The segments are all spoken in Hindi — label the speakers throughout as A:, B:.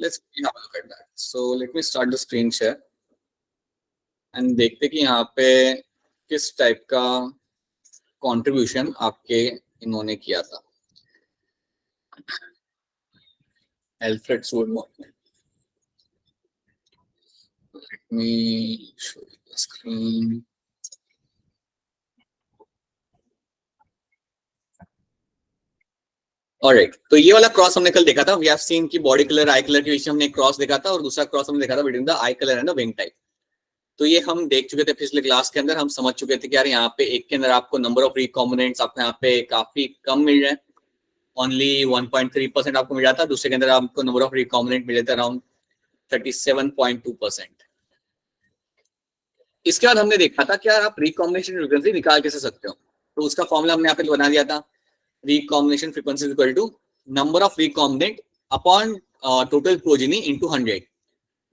A: let's have a look at that. So let me start the screen share and देखते कि यहाँ पे किस टाइप का कंट्रीब्यूशन आपके इन्होंने किया था. Alfred Swordmore. Let me show you the screen. Alright, तो ये वाला क्रॉस हमने कल देखा था. वी हैव सीन कि बॉडी कलर आई कलर के बीच में हमने क्रॉस देखा था और दूसरा क्रॉस हमने देखा था between the I colour and the wing type. तो ये हम देख चुके थे पिछले क्लास के अंदर. हम समझ चुके थे कि यार यहाँ पे एक के अंदर आपको नंबर ऑफ रिकॉम्बिनेंट्स आपको यहाँ पे काफी कम मिल रहे हैं. ओनली 1.3% आपको मिल जाता है. दूसरे के अंदर आपको नंबर ऑफ रिकॉम्बिनेंट मिले थे अराउंड 37.2%. इसके बाद हमने देखा था कि यार आप रिकॉम्बिनेशन फ्रीक्वेंसी निकाल कैसे सकते हो. तो उसका फॉर्मूला हमने यहाँ पे बना दिया था. recombination frequency is equal to number of recombinant upon total progeny into 100.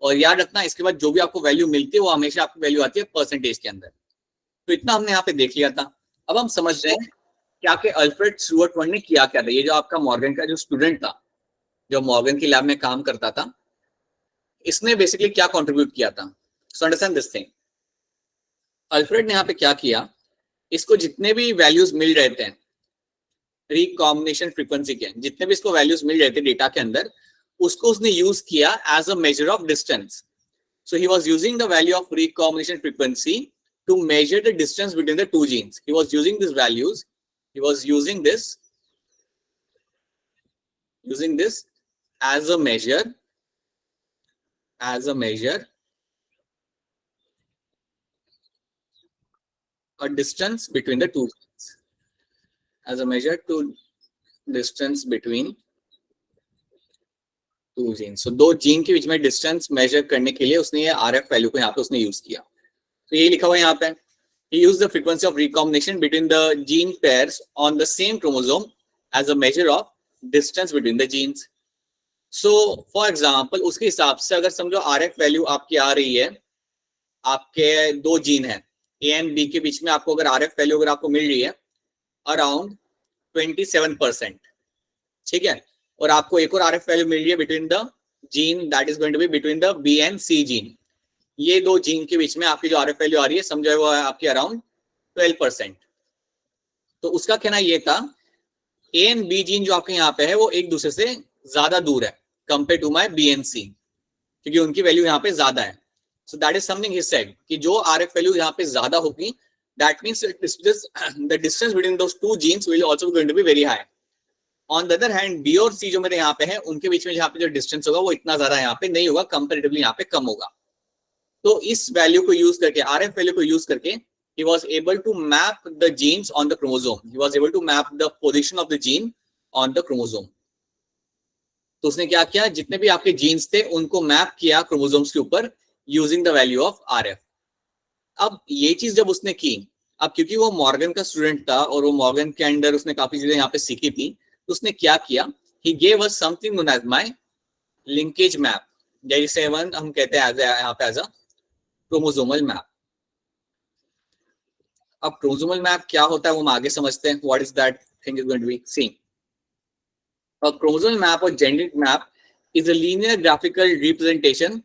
A: और याद रखना इसके बाद जो भी आपको वैल्यू मिलती है वो हमेशा आपकी वैल्यू आती है परसेंटेज के अंदर. तो इतना हमने यहाँ पे देख लिया था. अब हम समझ रहे हैं क्या कि अल्फ्रेड स्टुअर्ट ने किया क्या था. ये जो आपका मॉर्गन का जो स्टूडेंट था, जो मॉर्गन की लैब में काम करता था, इसने बेसिकली क्या कॉन्ट्रीब्यूट किया था. So understand this thing. Alfred ने यहाँ पे क्या किया, इसको जितने भी वैल्यूज मिल रहे थे रिकॉम्बिनेशन फ्रीक्वेंसी के, जितने भी इसको वैल्यूज मिल रहे थे डेटा के अंदर, उसको उसने यूज किया as a measure of distance. So he was using the value of recombination frequency to measure the distance between the two genes. He was using this values, he was using this as a measure a distance between the two genes, as a measure to distance between two genes. So दो जीन के बीच में डिस्टेंस मेजर करने के लिए उसने ये RF वैल्यू को यहाँ पे उसने यूज किया. तो ये लिखा हुआ है यहाँ पे, he used the frequency of recombination between the gene pairs on the same chromosome as a measure of distance between the genes. So for example, उसके हिसाब से अगर समझो RF वैल्यू आपकी आ रही है, आपके दो जीन है A एंड B के बीच में, आपको अगर RF वैल्यू अगर आपको मिल रही है अराउंड 27%, ठीक है, और आपको एक और RF वैल्यू मिल रही है between the gene that is going to be between the B and C gene. ये दो जीन के बीच में आपकी जो RF वैल्यू आ रही है समझो वो है आपकी अराउंड 12%. तो उसका कहना ये था A एंड B जीन जो आपके यहाँ पे है वो एक दूसरे से ज्यादा दूर है compare to my B and C, क्योंकि उनकी वैल्यू यहाँ पे ज्यादा है. So that is something he said कि जो RF वैल्यू यहाँ पे ज्यादा होगी, that means the distance between those two genes will also going to be very high. On the other hand B और C जो मेरे यहाँ पे है उनके बीच में यहाँ पे जो डिस्टेंस होगा वो इतना ज्यादा यहाँ पे नहीं होगा, कंपेरेटिवली यहाँ पे कम होगा. तो इस वैल्यू को यूज करके, RF वैल्यू को यूज करके, he was able to map the genes on the chromosome. He was able to map the position of the gene on the chromosome. तो उसने क्या किया, जितने भी आपके जीन्स थे उनको मैप किया क्रोमोसोम्स के ऊपर using the value of RF. अब ये चीज जब उसने की, अब क्योंकि वो मॉर्गन का स्टूडेंट था और वो मॉर्गन के अंडर उसने काफी चीजें यहाँ पे सीखी थी, तो उसने क्या किया, he gave us something known as my linkage map. जैसे हम कहते हैं यहाँ पे एज अ क्रोमोसोमल मैप. अब क्रोमोसोमल मैप क्या होता है वो हम आगे समझते हैं. What is that thing is going to be seen. A chromosomal map or genetic map is a linear graphical representation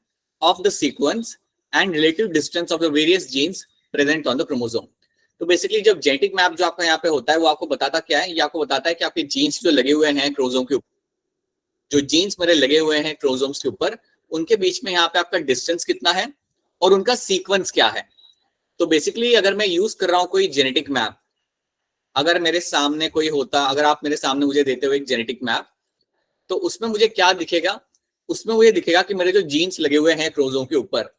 A: of the sequence and relative distance of the various genes present on the chromosome. तो बेसिकली जब जेनेटिक मैप जो आपका यहाँ पे होता है वो आपको बताता क्या है, ये आपको बताता है कि आपके जीन्स जो लगे हुए हैं क्रोमोसोम के ऊपर, जो जीन्स मेरे लगे हुए हैं क्रोमोसोम्स के ऊपर, उनके बीच में यहाँ पे आपका डिस्टेंस कितना है और उनका सीक्वेंस क्या है. तो बेसिकली अगर मैं यूज कर रहा हूँ कोई जेनेटिक मैप, अगर मेरे सामने कोई होता, अगर आप मेरे सामने मुझे देते हुए एक जेनेटिक मैप, तो उसमें मुझे क्या दिखेगा, उसमें मुझे दिखेगा कि मेरे जो जीन्स लगे हुए हैं क्रोमोसोम के ऊपर,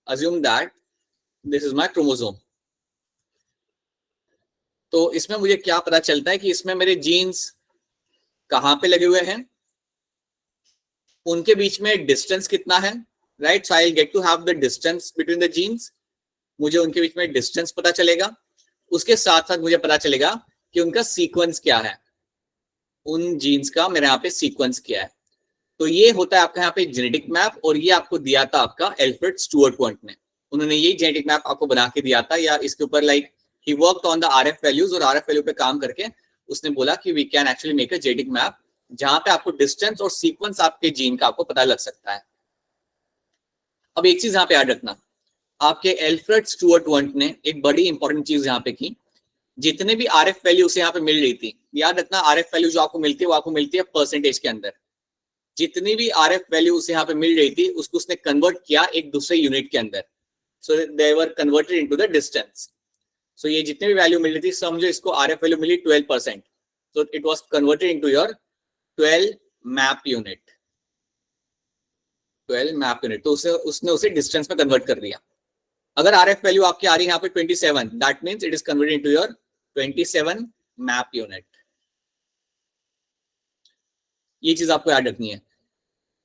A: assume that this is my chromosome. तो इसमें मुझे क्या पता चलता है कि इसमें मेरे जीन्स कहाँ पे लगे हुए हैं, उनके बीच में डिस्टेंस कितना है, right. So I will get to have the distance between the genes. मुझे उनके बीच में डिस्टेंस पता चलेगा. उसके साथ साथ मुझे पता चलेगा कि उनका सीक्वेंस क्या है, उन जीन्स का मेरे यहाँ पे सीक्वेंस क्या है. तो ये होता है आपका यहाँ पे जेनेटिक मैप, और ये आपको दिया था आपका एल्फ्रेड स्टुअर्ट ने. उन्होंने ये जेनेटिक मैप आपको बना के दिया था, या इसके ऊपर लाइक ही worked on the RF values, और RF वैल्यू पे काम करके उसने बोला कि we can actually make a genetic map जहां पे आपको डिस्टेंस और सीक्वेंस आपके जीन का आपको पता लग सकता है। अब एक चीज यहाँ पे याद रखना, आपके एल्फ्रेड स्टुअर्ट वंट ने एक बड़ी इंपॉर्टेंट चीज यहाँ पे की, जितने भी आरएफ वैल्यू उसे यहाँ पे मिल रही थी, याद रखना आरएफ वैल्यू जो आपको मिलती है वो आपको मिलती है परसेंटेज के अंदर। जितनी भी आरएफ वैल्यू उसे यहाँ पे मिल रही थी उसको उसने कन्वर्ट किया एक दूसरे यूनिट के अंदर, so they were converted into the distance. So ये जितने भी वैल्यू मिल रही थी, समझो इसको आरएफ वैल्यू मिली 12%, so it was converted into your 12 map unit, 12 map unit, तो उसने उसे डिस्टेंस में कन्वर्ट कर दिया। अगर आरएफ वैल्यू आपकी आ रही है यहाँ पे 27, that means it is converted into your 27 map unit. ये चीज आपको याद रखनी है।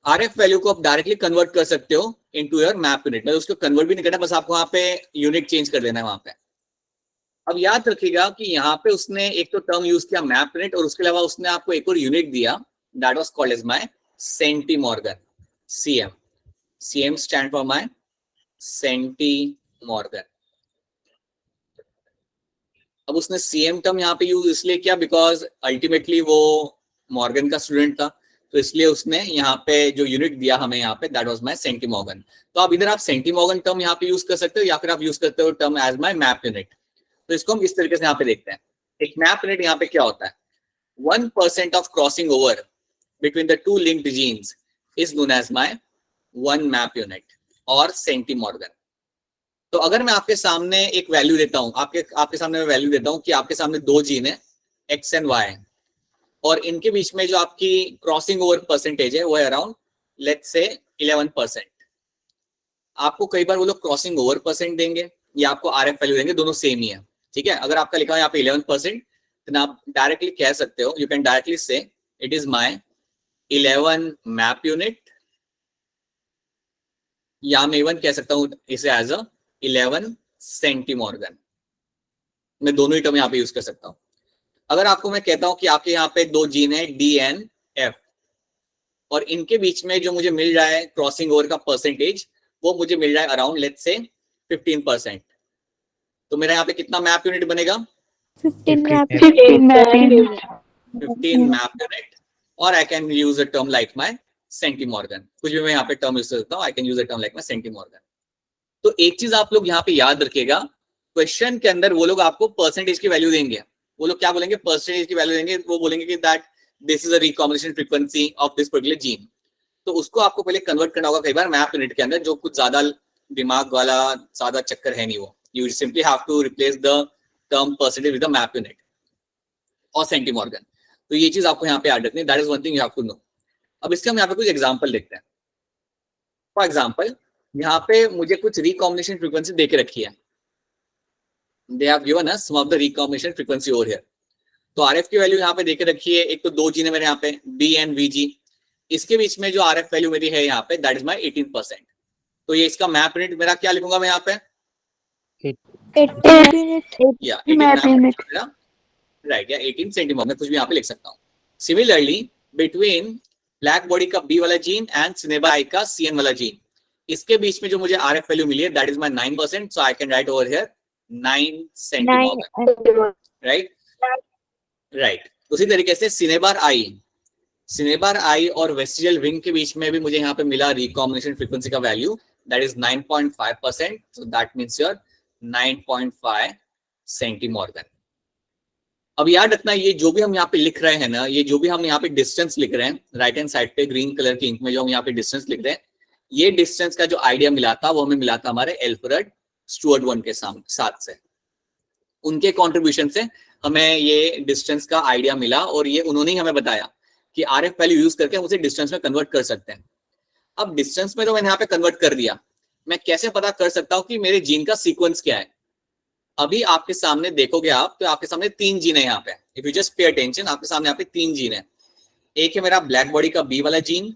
A: आरएफ वैल्यू को आप डायरेक्टली कन्वर्ट कर सकते हो इनटू योर मैप यूनिट, मतलब उसको कन्वर्ट भी नहीं करना, बस आपको वहां पे यूनिट चेंज कर देना है वहां पे। अब याद रखिएगा कि यहाँ पे उसने एक तो टर्म यूज किया मैप यूनिट, और उसके अलावा उसने आपको एक और यूनिट दिया, that was called as my centimorgan, CM. CM stand for my centimorgan. अब उसने सीएम टर्म यहाँ पे यूज इसलिए किया बिकॉज अल्टीमेटली वो मॉर्गन का स्टूडेंट था, तो इसलिए उसने यहाँ पे जो यूनिट दिया हमें यहाँ पे, दैट वाज माय सेंटीमॉर्गन। तो आप इधर आप सेंटीमॉर्गन टर्म यहाँ पे यूज कर सकते हो, या फिर आप यूज करते हो term as my map unit. तो इसको हम इस तरीके से यहाँ पे देखते हैं। एक मैप यूनिट यहाँ पे क्या होता है, 1% of crossing over between the two linked genes is known as my 1 map unit और सेंटीमॉर्गन। तो अगर मैं आपके सामने एक वैल्यू देता हूं, आपके सामने मैं वैल्यू देता हूं कि आपके सामने दो जीन है एक्स एंड वाई, और इनके बीच में जो आपकी क्रॉसिंग ओवर परसेंटेज है वो है अराउंड लेट्स से 11%। आपको कई बार वो लोग क्रॉसिंग ओवर परसेंट देंगे या आपको आरएफ वैल्यू देंगे, दोनों सेम ही है, ठीक है। अगर आपका लिखा है यहाँ पे 11%, तो आप डायरेक्टली कह सकते हो, यू कैन डायरेक्टली से it is my 11 map unit, या मैं इवन कह सकता हूं इसे एज अ 11 सेंटीमॉर्गन। मैं दोनों ही टर्म यहाँ पे यूज कर सकता हूँ। अगर आपको मैं कहता हूं कि आपके यहाँ पे दो जीन है डी एन एफ, और इनके बीच में जो मुझे मिल रहा है क्रॉसिंग ओवर का परसेंटेज, वो मुझे मिल रहा है अराउंड लेट्स से 15%। तो मेरा यहाँ पे कितना मैप यूनिट बनेगा,
B: 15 मैप
A: यूनिट, और I can use a term like my centimorgan. कुछ भी मैं यहाँ पे टर्म यूज कर सकता हूँ, I can use a term like my centimorgan. तो एक चीज आप लोग यहाँ पे याद रखिएगा, क्वेश्चन के अंदर वो लोग आपको परसेंटेज की वैल्यू देंगे। वो लोग क्या बोलेंगे, परसेंटेज की वैल्यू देंगे, वो बोलेंगे कि that this is a recombination frequency of this particular gene. तो उसको आपको पहले कन्वर्ट करना होगा कई बार मैप यूनिट के अंदर, जो कुछ ज्यादा दिमाग वाला ज्यादा चक्कर है नहीं वो। You simply have to replace the term percentage with the map unit और सेंटीमॉर्गन। तो ये चीज आपको यहाँ पे याद रखनी है, that is one thing you have to know. अब इसके हम यहाँ पे कुछ एग्जांपल देखते हैं। फॉर एग्जांपल यहाँ पे मुझे कुछ रिकॉम्बिनेशन फ्रीक्वेंसी देके रखी है, they have given us some of the recombination frequency over here. तो आरएफ की वैल्यू यहाँ पे देके रखी है, एक तो दो जीन है मेरे यहाँ पे डी एंड वीजी, इसके बीच में जो आरएफ वैल्यू मेरी है यहाँ पे दैट इज माय 18%। तो ये इसका मैप यूनिट मेरा क्या लिखूंगा मैं यहाँ पे, 18 मैप यूनिट राइट, या 18 सेंटीमीटर, मैं कुछ भी यहाँ पे लिख सकता हूँ। सिमिलरली बिटवीन ब्लैक बॉडी का बी वाला जीन एंड सिनेबा आई का सीएन वाला जीन, इसके बीच में जो मुझे आरएफ वैल्यू मिली है that is my 9%, so I can write over here 9 centimetre, right. उसी तरीके से सिनेबार आई और वेस्टिजियल विंग के बीच में भी मुझे यहाँ पे मिला रिकॉम्बिनेशन फ्रीक्वेंसी का value that is 9.5%, so that means your 9.5 सेंटीमॉर्गन। अब याद रखना, ये जो भी हम यहाँ पे लिख रहे हैं ना, ये जो भी हम यहाँ पे डिस्टेंस लिख रहे हैं राइट हैंड साइड पे ग्रीन कलर की इंक में जो हम यहाँ पे डिस्टेंस लिख रहे हैं, ये डिस्टेंस का जो आइडिया मिला था वो हमें मिला था हमारे एल्फ्रेड स्टुअर्ट वन के साथ से। उनके कॉन्ट्रीब्यूशन से हमें ये डिस्टेंस का आइडिया मिला, और ये उन्होंने ही हमें बताया कि आरएफ वैल्यू यूज करके हम उसे डिस्टेंस में कन्वर्ट कर सकते हैं। अब डिस्टेंस में तो मैंने यहाँ पे कन्वर्ट कर दिया, मैं कैसे पता कर सकता हूँ कि मेरे जीन का सीक्वेंस क्या है। अभी आपके सामने देखोगे आप, तो आपके सामने 3 जीन है यहाँ पे, if you just pay attention, आपके सामने यहाँ पे 3 जीन है। एक है मेरा ब्लैक बॉडी का बी वाला जीन,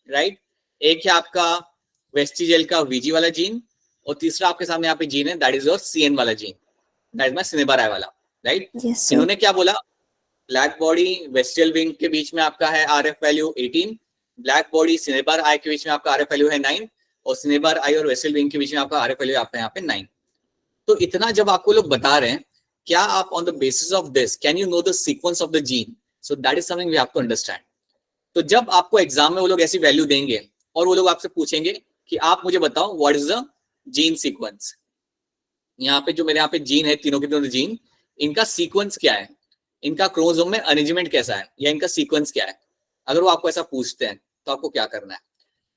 A: राइट, एक है आपका वेस्टिजियल का वीजी वाला जीन, और तीसरा आपके सामने यहाँ पे जीन है दैट इज योर सीएन वाला gene, that is my cinnabar eye वाला, राइट। इन्होंने क्या बोला, ब्लैक बॉडी वेस्टिजियल विंग के बीच में आपका है RF value 18, black body cinnabar eye के बीच में आपका आरएफ वैल्यू है 9, और सिनेबार आई और वेस्टिजियल विंग के बीच में आपका आरएफ वैल्यू आपका यहाँ पे 9। तो इतना जब आपको लोग बता रहे हैं, क्या आप on the basis of this can you know the sequence of the gene, so that is something we have to understand. तो जब आपको एग्जाम में वो लोग ऐसी वैल्यू देंगे और वो लोग आपसे पूछेंगे कि आप मुझे बताओ what is the gene sequence, यहाँ पे जो मेरे यहाँ पे जीन है, तीनों के तीनों जीन, इनका सीक्वेंस क्या है, इनका क्रोमोसोम में अरेंजमेंट कैसा है, या इनका सीक्वेंस क्या है। अगर वो आपको ऐसा पूछते हैं तो आपको क्या करना है,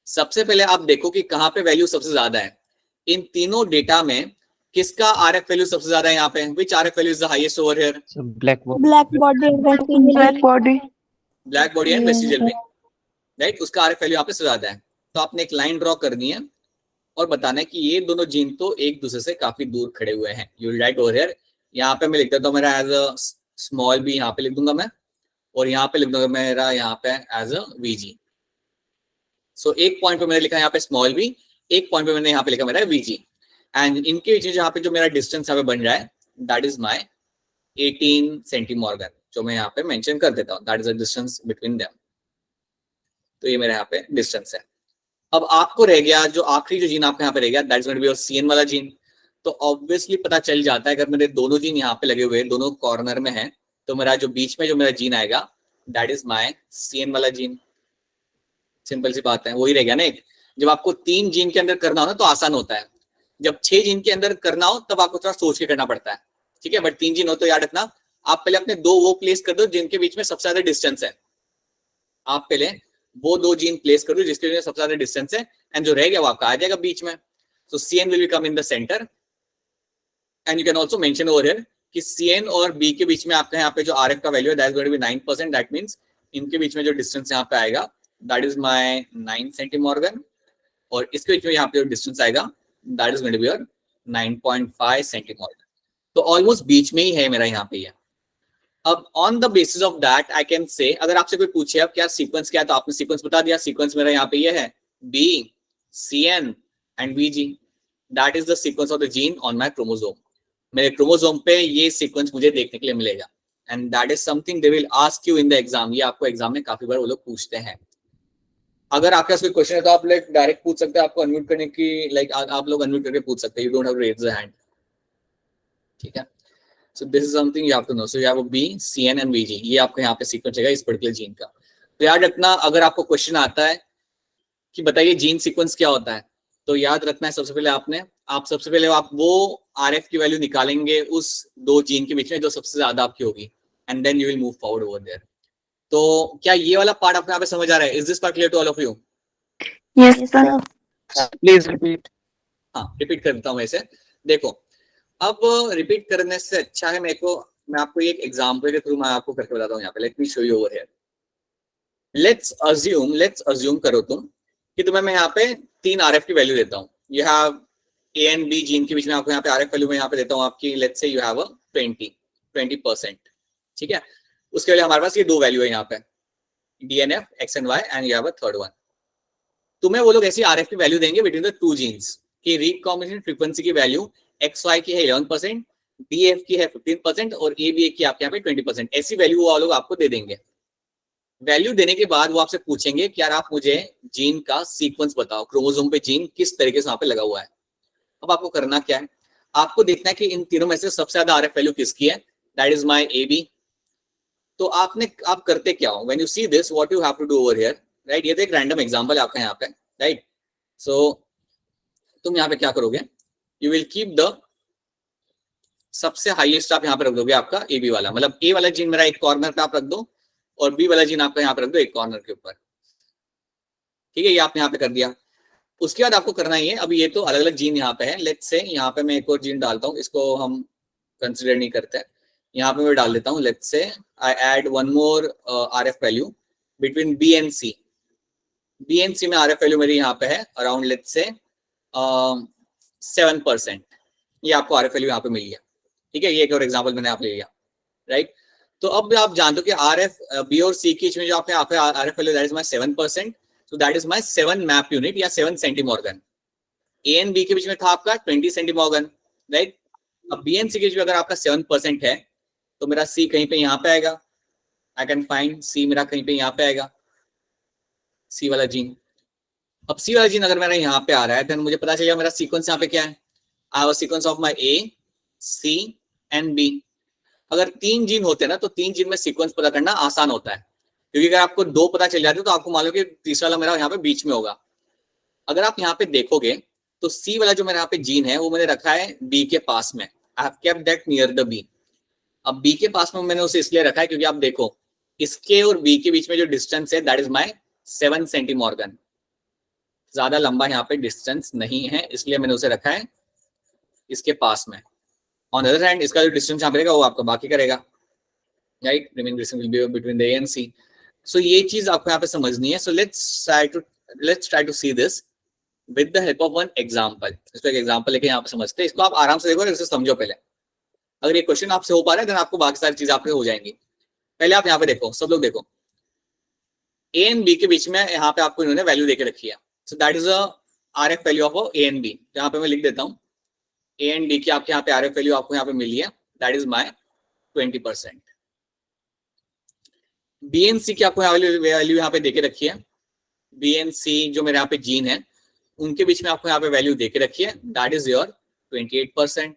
A: सबसे पहले आप देखो कि कहाँ पे वैल्यू सबसे ज्यादा है। इन तीनों डेटा में किसका आरएफ वैल्यू सबसे ज्यादा है यहाँ पे, which RF value is the highest over here?
B: Black body and
C: Black body.
A: Black body and
B: Yeah.
A: Vestigial wing, right, उसका आरएफ वैल्यू यहाँ पे सबसे ज्यादा है। तो आपने एक लाइन ड्रॉ करनी है और बताना है कि ये दोनों जीन तो एक दूसरे से काफी दूर खड़े हुए हैं। You will write over here, यहाँ पे मैं लिख देता हूँ मेरा एज अ स्मॉल बी, यहाँ पे लिख दूंगा मैं, और यहाँ पे लिख दूंगा मेरा यहाँ पे एज अ वीजी। सो एक पॉइंट पे मैंने लिखा यहाँ पे स्मॉल बी, एक पॉइंट पे मैंने यहाँ पे लिखा मेरा वीजी, एंड इनके बीच में जहाँ पे जो मेरा डिस्टेंस यहाँ पे बन रहा है दैट इज माई 18 सेंटीमॉर्गन, जो मैं यहाँ पे मेंशन कर देता हूँ, that is the distance between them. तो ये मेरे यहाँ पे डिस्टेंस है। अब आपको रह गया जो आखिरी जो जीन आपके यहाँ पे रह गया, that is going to be your CN वाला जीन। तो ऑब्वियसली पता चल जाता है अगर मेरे दोनों जीन यहाँ पे लगे हुए हैं, दोनों कॉर्नर में है, तो मेरा जो बीच में जो मेरा जीन आएगा दैट इज माई सीएन वाला जीन। सिंपल सी बात है, वही रह गया ना एक। जब आपको 3 जीन के अंदर करना हो ना तो आसान होता है, जब 6 जीन के अंदर करना हो तब आपको थोड़ा सोच के करना पड़ता है, ठीक है। बट 3 जीन हो तो याद रखना, आप पहले अपने 2 वो प्लेस कर दो जिनके बीच में सबसे ज्यादा डिस्टेंस है। आप पहले वो 2 जीन प्लेस कर दो जिसके बीच में सबसे ज्यादा डिस्टेंस है, एंड जो रह गया वो आपका आ जाएगा बीच में। सो CN will come in the centre, and you can also mention over here कि CN और B के बीच में आपका यहाँ पे जो RF का वैल्यू है that is going to be 9%, that means इनके बीच में जो डिस्टेंस यहाँ पे आएगा दैट इज माय 9 सेंटीमॉर्गन, और इसके बीच में यहाँ पे जो डिस्टेंस आएगा that is going to be your 9.5 centimorgan. तो ऑलमोस्ट बीच में ही है मेरा यहाँ पे। अब on the basis of that I can say, अगर आपसे कोई पूछे अब क्या सीक्वेंस क्या है, तो आपने सीक्वेंस बता दिया। सीक्वेंस मेरा यहाँ पे ये है B, CN and VG, that is the sequence of the gene on my chromosome. मेरे क्रोमोसोम पे ये सीक्वेंस मुझे देखने के लिए मिलेगा, and that is something they will ask you in the exam. ये आपको एग्जाम में काफी बार वो लोग पूछते हैं। अगर आपके पास कोई क्वेश्चन है तो आप लाइक डायरेक्ट पूछ सकते हैं, आपको अनम्यूट करने की लाइक आप लोग अनम्यूट करके पूछ सकते हैं, you don't have to raise the hand, ठीक है। So this is something you have to know. So you have B, CN and VG, ये आपको यहाँ पे सीक्वेंस है इस पर्टिकुलर जीन का। तो याद रखना, अगर आपको क्वेश्चन आता है कि बताइए जीन सीक्वेंस क्या होता है, तो याद रखना है सबसे पहले आप वो RF की वैल्यू निकालेंगे उस 2 जीन के बीच में जो सबसे ज्यादा आपकी होगी, and then you will move forward over there. तो क्या ये वाला पार्ट आपको यहाँ पे समझ आ रहा है? Is this part clear to all of you?
C: Yes, sir. Please repeat.
A: हाँ, रिपीट कर देता हूँ वैसे। देखो, अब रिपीट करने से अच्छा है मैं आपको एक एग्जांपल के थ्रू मैं आपको करके बताता हूँ यहाँ पे। Let me show you over here. Let's assume करो तुम कि तुम्हें मैं यहाँ पे 3 RF की वैल्यू देता हूँ। You have A and B gene के बीच में आपको यहाँ पे RF वैल्यू में यहाँ पे देता हूँ आपकी, लेट्स से यू हैव 20%, ठीक है। उसके लिए हमारे पास ये 2 वैल्यू है यहाँ पे, DNF X and Y, and you have a third one. तुम्हें वो लोग ऐसी RF की वैल्यू देंगे बिटवीन द 2 जीन्स की रिकॉम्बिनेशन फ्रीक्वेंसी की वैल्यू XY की है 11%, DF की है 15% और ABA की आपके यहाँ पे 20%। ऐसी वैल्यू वो लोग आपको दे देंगे। वैल्यू देने के बाद वो आपसे पूछेंगे कि यार आप मुझे जीन का सीक्वेंस बताओ, क्रोमोसोम पे जीन किस तरीके से वहां पे लगा हुआ है। अब आपको करना क्या है, आपको देखना है कि इन तीनों में से सबसे ज्यादा RF वैल्यू किसकी है, दैट इज माय AB। तो आप करते क्या हो, when you see this what you have to do over here, right. ये तो एक रैंडम एग्जांपल है आपका यहाँ पे, राइट। सो तुम यहाँ पे क्या करोगे, यू विल कीप द सबसे हाईएस्ट आप यहाँ पे रख दोगे आपका AB वाला, मतलब A वाला जीन मेरा एक कॉर्नर पे आप रख दो और B वाला जीन आपका यहाँ पे रख दो एक कॉर्नर के ऊपर, ठीक है। ये आपने यहाँ पे कर दिया। उसके बाद आपको करना ही है, अभी ये तो अलग अलग जीन यहाँ पे है, लेट्स से यहाँ पे मैं एक और जीन डालता हूँ, इसको हम कंसिडर नहीं करते हैं। यहाँ पे मैं डाल देता हूँ, let's say I add one more RF value between B and C। B and C में RF वैल्यू मेरी यहाँ पे है अराउंड लेट्स से 7%। ये आपको RF वैल्यू यहाँ पे मिली है, ठीक है। ये एक और एग्जांपल मैंने आप ले लिया, राइट। तो अब आप जानते हो कि RF B और C के बीच में जो आपने RF value that is my 7%, so that is my 7 map unit या 7 सेंटीमॉर्गन। A एंड B के बीच में था आपका 20 सेंटीमॉर्गन, राइट। अब B एंड C के बीच में अगर आपका 7% है तो मेरा C कहीं पे यहाँ पे आएगा, आई कैन फाइंड C मेरा कहीं पे यहाँ पे आएगा, C वाला जीन। अब C वाला जीन अगर मेरा यहाँ पे आ रहा है तो मुझे पता चलेगा मेरा सीक्वेंस यहाँ पे क्या है, I have a sequence of my A, C and B। अगर 3 जीन होते हैं ना तो 3 जीन में सीक्वेंस पता करना आसान होता है, क्योंकि अगर आपको दो पता चल जाते तो आपको मालूम कि तीसरा वाला मेरा यहाँ पे बीच में होगा। अगर आप यहाँ पे देखोगे तो सी वाला जो मेरा यहाँ पे जीन है वो मैंने रखा है बी के पास में, I have kept that near the B. अब बी के पास में मैंने उसे इसलिए रखा है क्योंकि आप देखो इसके और बी के बीच में जो डिस्टेंस है दैट इज माय 7 सेंटीमॉर्गन, ज्यादा लंबा यहाँ पे डिस्टेंस नहीं है, इसलिए मैंने उसे रखा है इसके पास में। ऑन द अदर हैंड इसका जो डिस्टेंस यहाँ पे रहेगा वो आपका बाकी करेगा, right, remaining distance will be between the A and C. So ये चीज आपको यहाँ पे समझनी है। So let's try to see this with the help of one example. इसको एक एग्जांपल लेके यहाँ पे समझते हैं, इसको आप आराम से देखो और इसे समझो पहले। अगर ये क्वेश्चन आपसे हो पा रहा है देन आपको बाकी सारी चीजें आपके हो जाएंगी। पहले आप यहाँ पे देखो, सब लोग देखो, ए एंड बी के बीच में यहाँ पे आपको इन्होंने वैल्यू देके रखी है। So that is a RF value of A and B. यहाँ पे मैं लिख देता हूँ ए एंड बी की आपके यहाँ पे आरएफ वैल्यू आपको यहाँ पे मिली है, that is my 20%। B and C की आपको वैल्यू यहाँ पे देके रखी है, बी एंड सी जो मेरे यहाँ पे जीन है उनके बीच में आपको यहाँ पे वैल्यू देके रखी है, दैट इज योर 28%।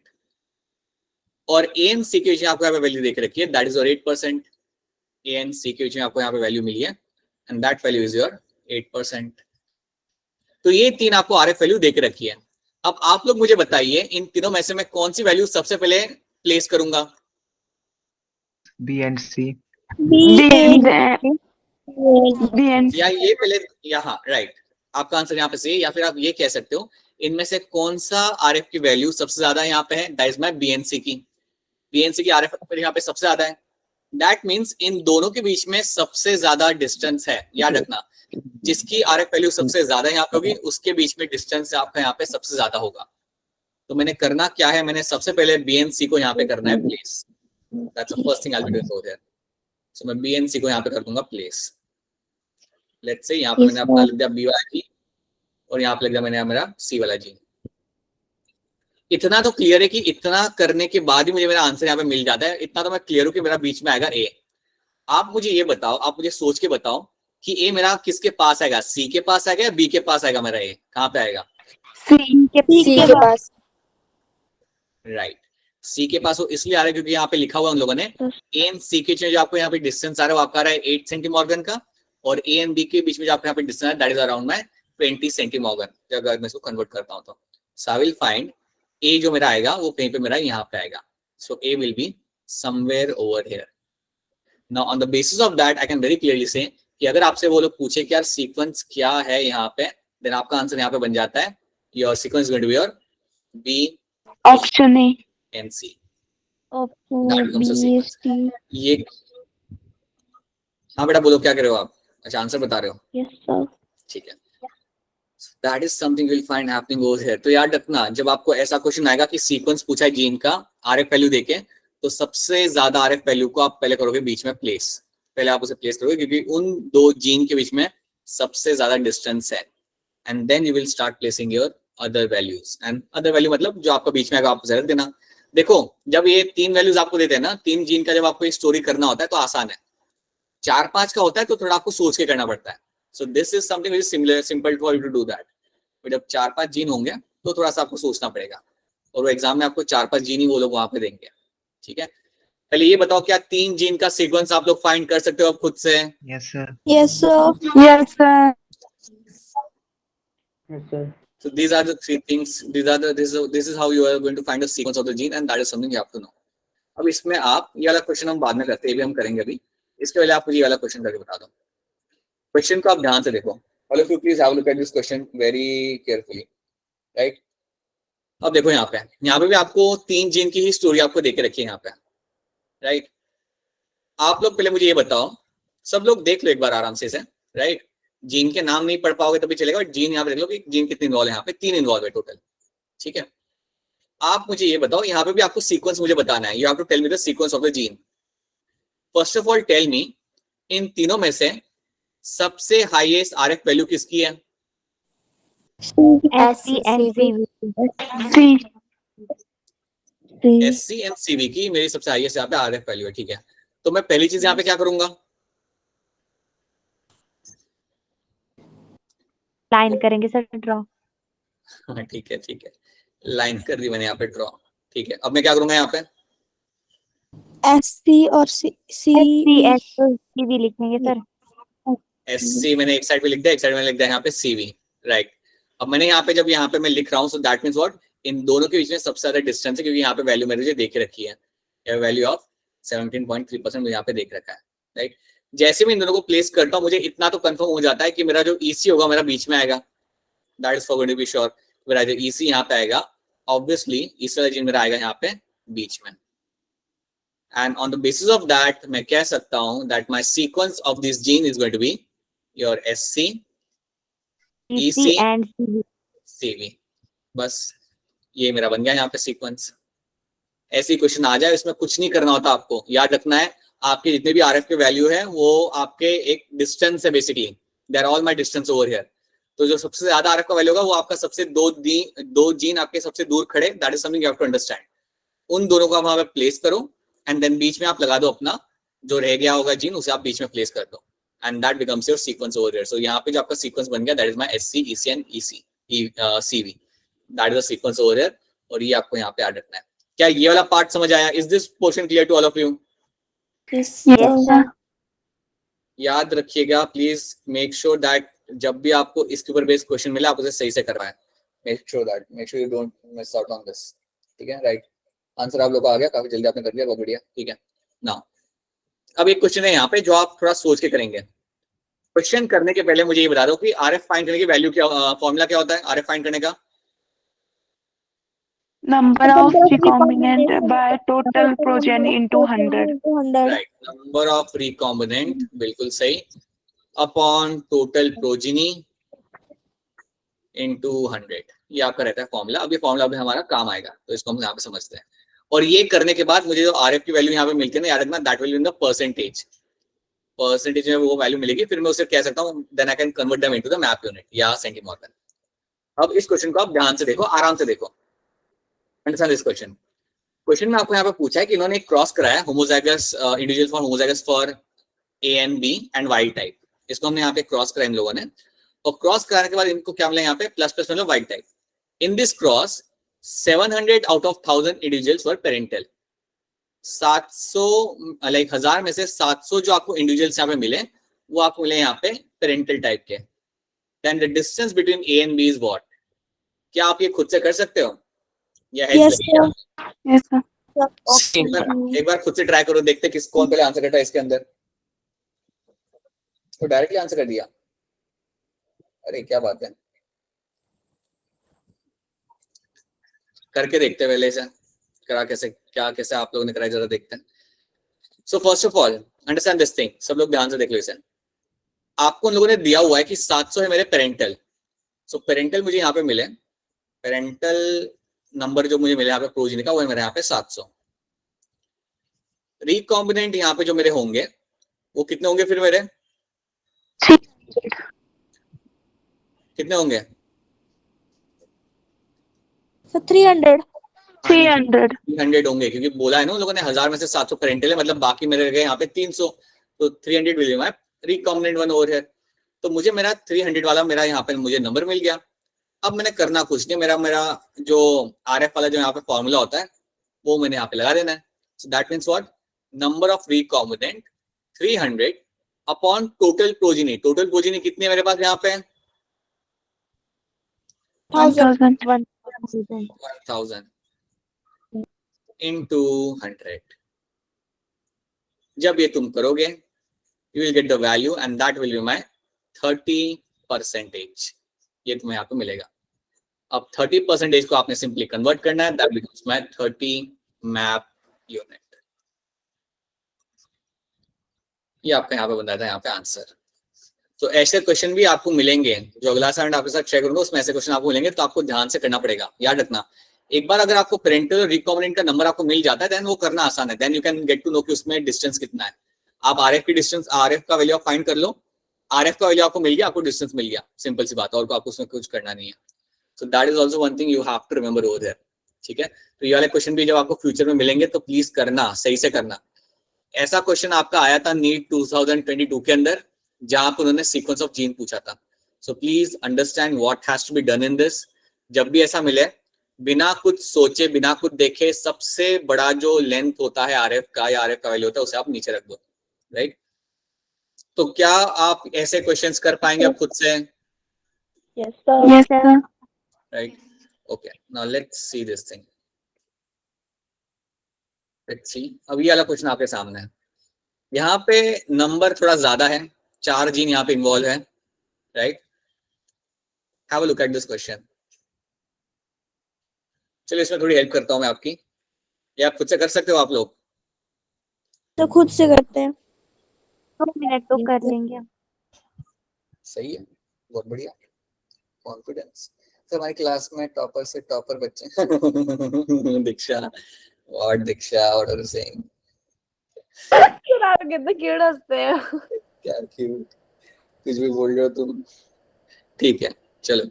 A: और ए एंड सी के बीच में आपको यहाँ पे वैल्यू देके रखी है, that is your 8%। A and C के बीच में आपको यहाँ पे वैल्यू मिली है and that value is your 8%। तो ये तीन आपको आरएफ वैल्यू देके रखी है। अब आप लोग मुझे बताइए इन तीनों में से मैं कौन सी वैल्यू सबसे पहले प्लेस करूंगा?
C: B and C.
A: या ये पहले, यहाँ राइट, आपका आंसर यहाँ पे सही। या फिर आप ये कह सकते हो इनमें से कौन सा आरएफ की वैल्यू सबसे ज्यादा यहाँ पे है, दैट इज माय बीएनसी की। बीएनसी की आरएफ यहाँ पे सबसे ज्यादा है, दैट मींस इन दोनों के बीच में सबसे ज्यादा डिस्टेंस है। याद रखना, जिसकी आरएफ वैल्यू सबसे ज्यादा यहाँ पे होगी उसके बीच में डिस्टेंस आपका यहाँ पे सबसे ज्यादा होगा। तो मैंने करना क्या है, मैंने सबसे पहले बीएनसी को यहाँ पे करना है place, that's the first thing I will do over here. So मैं बीएनसी को यहाँ पे कर दूंगा प्लेस। लेट्स से यहाँ पे मैंने अपना लिख दिया बी वाला जी और यहाँ पे लिख दिया मैंने मेरा सी वाला जी। इतना तो क्लियर है कि इतना करने के बाद ही मुझे मेरा आंसर यहाँ पे मिल जाता है, इतना तो मैं क्लियर हूँ कि मेरा बीच में आएगा ए। आप मुझे ये बताओ, आप मुझे सोच के बताओ कि ए मेरा किसके पास आएगा, सी के पास आएगा या बी के पास आएगा? मेरा ए कहाँ पे आएगा?
B: सी के पास।
A: राइट, सी के पास वो इसलिए आ रहा है क्योंकि यहाँ पे लिखा हुआ उन लोगों ने ए एंड सी के बीच जो आपको यहाँ पे डिस्टेंस आ रहा है वो आपका आ रहा है 8 सेंटीमॉर्गन का, और ए एंड बी के बीच में जो आपको यहाँ पे डिस्टेंस है दैट इज अराउंड माय 20 सेंटीमॉर्गन। अगर मैं इसको कन्वर्ट करता हूँ तो सो आई विल फाइंड ए जो मेरा आएगा वो कहीं पे मेरा यहाँ पे आएगा। So A will be somewhere over here. Now on the basis of that I can very clearly say कि अगर आपसे वो लोग पूछे कि यार सीक्वेंस क्या है यहाँ पे, देन आपका आंसर यहाँ पे बन जाता है your sequence going to be your B
B: option A
A: and C.
B: Option B
A: ये हाँ बेटा बोलो क्या कर रहे हो आप? अच्छा आंसर बता रहे हो,
B: यस सर।
A: ठीक है। That is something will find happening over here. तो याद रखना जब आपको ऐसा क्वेश्चन आएगा कि सीक्वेंस पूछा है जीन का आरएफ वैल्यू देके, तो सबसे ज्यादा आरएफ वैल्यू को आप पहले करोगे बीच में प्लेस, पहले आप उसे प्लेस करोगे क्योंकि उन दो जीन के बीच में सबसे ज्यादा डिस्टेंस है, and then you will start placing your other values. And other value मतलब जो आपका बीच में आएगा आप उसे रख देना। देखो जब ये तीन वैल्यूज आपको देते हैं ना, तीन जीन का जब आपको एक स्टोरी करना होता है तो आसान है, 4-5 का होता है तो थोड़ा आपको सोच के करना पड़ता है। So this is something very similar, simple for you to do that. But जब 4-5 जीन होंगे तो थोड़ा सा आपको सोचना पड़ेगा, और वो एग्जाम में आपको 4-5 जीन ही वो लोग वहां पे देंगे, ठीक है। पहले ये बताओ क्या 3 जीन का सीक्वेंस आप लोग फाइंड कर सकते हो अब खुद से?
C: Yes, sir.
B: Yes sir.
C: Yes, sir. Yes, sir.
A: So these are the 3 things, this is how you are going to find the sequence of the gene, and that is something you have to know. अब इसमें आप ये वाला क्वेश्चन हम बाद में करते हैं, ये भी हम करेंगे अभी। इसके पहले आप मुझे ये वाला क्वेश्चन करके बता दो। क्वेश्चन को आप ध्यान से देखो, all of you please have a look at this question very carefully, right. अब देखो यहाँ पे भी आपको 3 जीन की ही स्टोरी आपको देके रखी है यहाँ पे, राइट। आप लोग पहले मुझे ये बताओ, सब लोग देख लो एक बार आराम से इसे, राइट। जीन के नाम नहीं पढ़ पाओगे तभी चलेगा, बट जीन यहाँ पे देख लो कि जीन कितने इन्वॉल्व है, यहाँ पे 3 इन्वॉल्व है टोटल, ठीक है। आप मुझे ये बताओ, यहाँ पे भी आपको सीक्वेंस मुझे बताना है, you have to tell me the sequence of the gene. First of all tell me इन तीनों में से सबसे हाईएस्ट आरएफ वैल्यू किसकी है? एससी एंड सीवी की मेरी सबसे हाईएस्ट यहाँ पे आरएफ वैल्यू है, ठीक है। तो मैं पहली चीज यहाँ पे क्या करूंगा,
B: लाइन करेंगे सर ड्रॉ।
A: ठीक है, लाइन कर दी मैंने यहाँ पे ड्रॉ, ठीक है। अब मैं क्या करूंगा यहाँ पे
B: एस सी और सी भी लिखेंगे सर।
A: SC मैंने एक साइड पे लिख दिया, एक साइड में लिख दिया यहाँ पे CV, राइट। अब मैंने यहाँ पे जब यहाँ पे मैं लिख रहा हूँ, सो दैट मीन्स व्हाट, इन दोनों के बीच में सबसे ज्यादा डिस्टेंस है, क्योंकि यहाँ पे वैल्यू मैंने देख रखी है, वैल्यू ऑफ 17.3% मुझे यहाँ पे देख रखा है, राइट। जैसे मैं इन दोनों को प्लेस करता हूँ, मुझे इतना तो कंफर्म हो जाता है कि मेरा जो EC होगा मेरा बीच में आएगा, that is for going to be sure. मेरा जो EC यहाँ पे आएगा, ऑब्वियसली इस वाला जीन मेरा आएगा यहाँ पे बीच में, and on the basis of that मैं कह सकता हूँ that my sequence of this gene is going to be your SC EC
B: and
A: CV। बस ये मेरा बन गया यहाँ पे सीक्वेंस। ऐसी क्वेश्चन आ जाए, इसमें कुछ नहीं करना होता, आपको याद रखना है आपके जितने भी RF के वैल्यू है वो आपके एक डिस्टेंस है, basically they are all my distance over here. तो जो सबसे ज्यादा RF का वैल्यू होगा वो आपका सबसे दो जीन आपके सबसे दूर खड़े, that is something you have to understand. उन दोनों को आप वहां पे प्लेस करो एंड देन बीच में आप लगा दो अपना जो रह गया होगा जीन, उसे आप बीच में प्लेस कर दो and that becomes your sequence over here. So यहाँ पे जो आपका सीक्वेंस बन गया that is my SC EC and CV, that is the sequence over here. और ये आपको यहाँ पे याद रखना है। क्या ये वाला पार्ट समझ आया? Is this portion clear to all of you?
B: Yes sir.
A: याद रखिएगा, प्लीज मेक श्योर दैट जब भी आपको इसके ऊपर बेस्ड क्वेश्चन मिले आप उसे सही से करवाएं। Make sure you don't miss out on this, ठीक है, राइट। आंसर आप लोगों को आ गया, काफी जल्दी आपने कर लिया, बहुत बढ़िया, ठीक है। नाउ अब एक क्वेश्चन है यहाँ पे जो आप थोड़ा सोच के करेंगे। क्वेश्चन करने के पहले मुझे ये बता दो कि RF फाइंड करने की वैल्यू क्या, फॉर्मूला क्या होता है RF फाइंड करने का?
C: Number of recombinant by total progeny into 100.
A: Right, number of recombinant, बिल्कुल सही, अपॉन टोटल प्रोजेनी इनटू 100, ये आपका रहता है फॉर्मूला। अब ये फॉर्मूला अभी हमारा काम आएगा, तो इसको हम यहाँ पे समझते हैं। और ये करने के बाद मुझे जो RF की वैल्यू यहाँ पे मिलती है ना, याद रखना that will be in the percentage में वो वैल्यू मिलेगी, फिर मैं उसे कह सकता हूँ then I can convert them into the map unit या सेंटीमॉर्गन। अब इस क्वेश्चन को आप ध्यान से देखो, आराम से देखो, अंडरस्टैंड दिस क्वेश्चन। क्वेश्चन में आपको यहाँ पे पूछा है कि इन्होंने एक क्रॉस कराया homozygous individual for homozygous for A and B and wild type. इसको हमने यहाँ पे क्रॉस कराया इन लोगों ने, और क्रॉस कराने के बाद इनको क्या मिला यहाँ पे प्लस प्लस मतलब wild type. In this cross 700 out of 1000 individuals were parental. 700 like 1000 में से 700 जो आपको इंडिविजुअल्स यहाँ पे मिले वो आपको मिले यहाँ पे पेरेंटल टाइप के। Then the distance between A and B is what? क्या आप ये खुद से कर सकते हो या
B: Yes, sir.
C: Yes, sir.
A: एक बार खुद से ट्राई करो, देखते किस कौन पहले आंसर करता है इसके अंदर। तो डायरेक्टली आंसर कर दिया, अरे क्या बात है, करके देखते हैं पहले से करा कैसे आप लोगों ने कराया, जरा देखते हैं। So first of all understand this thing, सब लोग ध्यान से देख लो इसे। आपको उन लोगों ने दिया हुआ है कि 700 है मेरे पेरेंटल, सो पेरेंटल मुझे यहाँ पे मिले, पेरेंटल नंबर जो मुझे मिले यहाँ पे प्रोजेनी का वो है मेरे यहाँ पे 700। रिकॉम्बिनेंट यहाँ पे जो मेरे होंगे वो कितने होंगे फिर मेरे, कितने होंगे? 300 होंगे, क्योंकि बोला है ना उन लोगों ने 1000 में से 700 पेरेंटल है, मतलब बाकी मेरे गए यहाँ पे 300, तो 300 will be my recombinant one over here. तो मुझे मेरा 300 वाला मेरा यहाँ पे मुझे नंबर मिल गया। अब मैंने करना कुछ नहीं, मेरा जो RF वाला जो यहाँ पे फॉर्मूला होता है वो मैंने यहाँ पे लगा देना है। So that means what, number of recombinant 300 upon total progeny. Total progeny कितनी है मेरे पास यहाँ पे? 1000 into 100। जब ये तुम करोगे you will get the value and that will be my 30%। ये तुम्हें यहाँ पे मिलेगा। अब 30% को आपने सिंपली कन्वर्ट करना है, that becomes my 30 map unit। ये आपका यहाँ पे बन जाता है यहाँ पे आंसर। तो ऐसे क्वेश्चन भी आपको मिलेंगे, जो अगला असाइनमेंट आपके साथ शेयर करूंगा उसमें ऐसे क्वेश्चन आपको मिलेंगे, तो आपको ध्यान से करना पड़ेगा। याद रखना, एक बार अगर आपको पेरेंटल और रिकॉम्बिनेंट का नंबर आपको मिल जाता है देन वो करना आसान है, then you can get to know कि उसमें डिस्टेंस कितना है। आप RF की डिस्टेंस, RF का वैल्यू आप फाइंड कर लो, RF का वैल्यू आपको मिल गया, आपको डिस्टेंस मिल गया, सिंपल सी बात, और आपको उसमें कुछ करना नहीं है। So that is also one thing you have to remember over there, ठीक है। तो ये वाले क्वेश्चन भी जब आपको फ्यूचर में मिलेंगे तो प्लीज करना, सही से करना। ऐसा क्वेश्चन आपका आया था नीट 2022 के अंदर, जहां पर उन्होंने सीक्वेंस ऑफ जीन पूछा था। So please understand what has to be done in this. जब भी ऐसा मिले, बिना कुछ सोचे, बिना कुछ देखे, सबसे बड़ा जो लेंथ होता है RF का या RF का वैल्यू होता है उसे आप नीचे रख दो, राइट। तो क्या आप ऐसे क्वेश्चंस कर पाएंगे आप खुद से?
B: Yes, sir.
C: Yes, sir.
A: Right, okay, now let's see this thing. Let's see, अब ये वाला क्वेश्चन आपके सामने है। यहाँ पे नंबर थोड़ा ज्यादा है, 4 जीन यहाँ पे इन्वॉल्व है, right. Have a look at this question. चलिए इसमें थोड़ी हेल्प करता हूँ मैं आपकी, या आप खुद से कर सकते हो आप लोग?
B: तो खुद से करते हैं।
D: 2 मिनट तो कर लेंगे।
A: सही है, बहुत बढ़िया, कॉन्फिडेंस। सर हमारी क्लास में टॉपर से टॉपर बच्चे Diksha, what Diksha, what are you saying?
B: कितने क्यूट हंसते हैं।
A: क्या क्यूट, कुछ भी बोल रहे हो तुम। ठीक है, चलो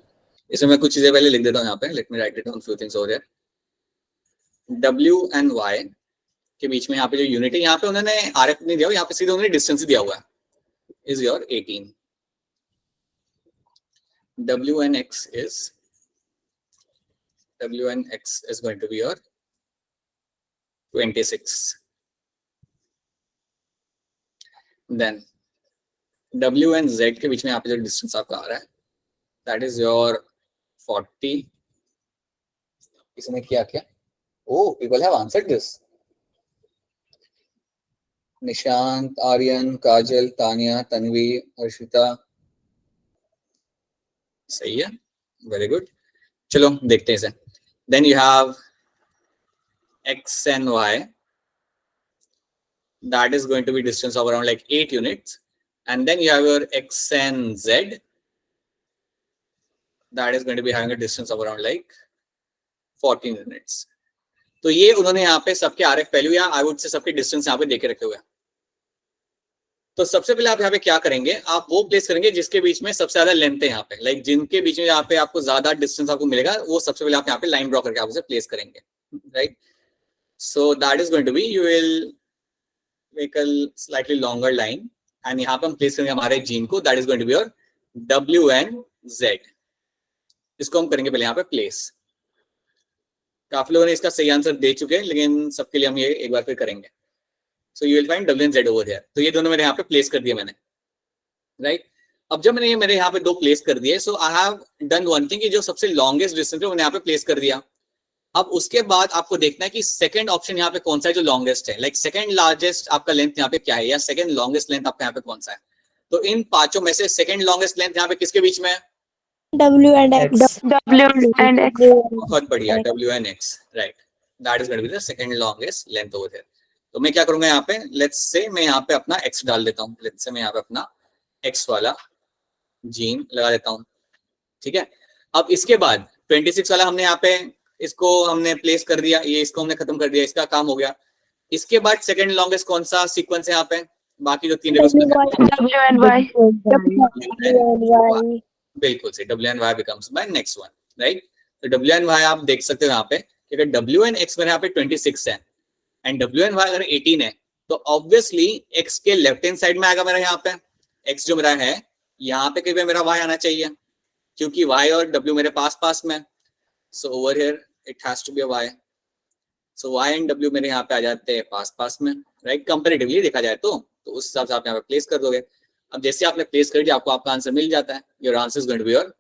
A: इसमें मैं कुछ चीजें पहले लिख देता हूँ यहाँ पे। Let me right it down, few things over here. W and Y के बीच में यहाँ पे जो यूनिट है, यहाँ पे उन्होंने RF नहीं दिया हुआ, यहाँ पे सीधे उन्होंने डिस्टेंस दिया हुआ है, is your 18। W and X is going to be your 26. Then W and Z के बीच में यहाँ पे जो डिस्टेंस आपका आ रहा है, that is your 40. इसमें क्या क्या? Oh, people have answered this. Nishant, Aryan, काजल, तानिया, तन्वी, हर्षिता, सही है, वेरी गुड। चलो देखते हैं इसे। Then you have X and Y, that is going to be distance of around like 8 units, and then you have your X and Z, that is going to be having a distance of around like 14 units. तो ये उन्होंने यहाँ पे सबके RF वैल्यू या आई वुड से सबके डिस्टेंस यहाँ पे देके रखे हुए हैं। तो सबसे पहले आप यहाँ पे क्या करेंगे, आप वो प्लेस करेंगे जिसके बीच में सबसे ज्यादा लेंथ है यहाँ पे, लाइक जिनके बीच में यहाँ पे आपको ज्यादा डिस्टेंस आपको मिलेगा, वो सबसे पहले आप यहाँ पे लाइन ड्रॉ करके आप उसे प्लेस करेंगे, right. So that is going to be, you will make a slightly longer line, and यहाँ पे हम प्लेस करेंगे हमारे जीन को, that is going to be your W and Z। इसको हम करेंगे पहले यहाँ पे प्लेस। काफी लोगों ने इसका सही आंसर दे चुके हैं, लेकिन सबके लिए हम ये एक बार फिर करेंगे। So you will find W and Z over here. तो ये दोनों मेरे यहाँ पे प्लेस कर दिए मैंने, राइट। अब जब मैंने ये मेरे यहाँ पे दो प्लेस कर दिए, so I have done one thing, कि जो सबसे लॉन्गेस्ट डिस्टेंस है मैंने यहाँ पे प्लेस कर दिया। अब उसके बाद आपको देखना है कि सेकंड ऑप्शन यहाँ पे कौन सा है जो लॉन्गेस्ट है, लाइक सेकंड लार्जेस्ट आपका लेंथ यहाँ पे क्या है, या सेकंड लॉन्गेस्ट लेंथ आपका यहाँ पे कौन सा है। तो इन पांचों में से सेकंड लॉन्गेस्ट लेंथ यहाँ पे किसके बीच में है?
B: W and X.
C: W and X.
A: बहुत बढ़िया, W and X, right. That is going to be the second longest length over here. तो मैं क्या करूंगा यहाँ पे, लेट्स से मैं यहाँ पे अपना X डाल देता हूँ, लेट्स से मैं यहाँ पे अपना X वाला जीन लगा देता हूँ, ठीक है। अब इसके बाद 26 वाला हमने यहाँ पे इसको हमने प्लेस कर दिया, ये इसको हमने खत्म कर दिया, इसका काम हो गया। इसके बाद सेकंड लॉन्गेस्ट कौन सा सीक्वेंस है यहाँ पे, बाकी जो तीन
C: W and Y.
A: बिल्कुल सही, W and Y becomes my next one, right? तो W and Y आप देख सकते हो यहाँ पे, कि अगर W and X मेरे यहाँ पे 26 है एंड W and Y अगर 18 है, तो ऑब्वियसली X के लेफ्ट हैंड साइड में आएगा मेरा यहाँ पे, X जो मेरा है यहाँ पे कहीं मेरा Y आना चाहिए, क्योंकि Y और W मेरे पास पास में, so over here it has to be a Y। So Y and W मेरे यहाँ पे आ जाते हैं पास पास में, राइट। कंपैरेटिवली देखा जाए तो उस हिसाब से आप यहाँ पे प्लेस कर दोगे। अब जैसे आपने प्लेस कर दिया, आपको आपका आंसर मिल जाता है। Your answer is going to be your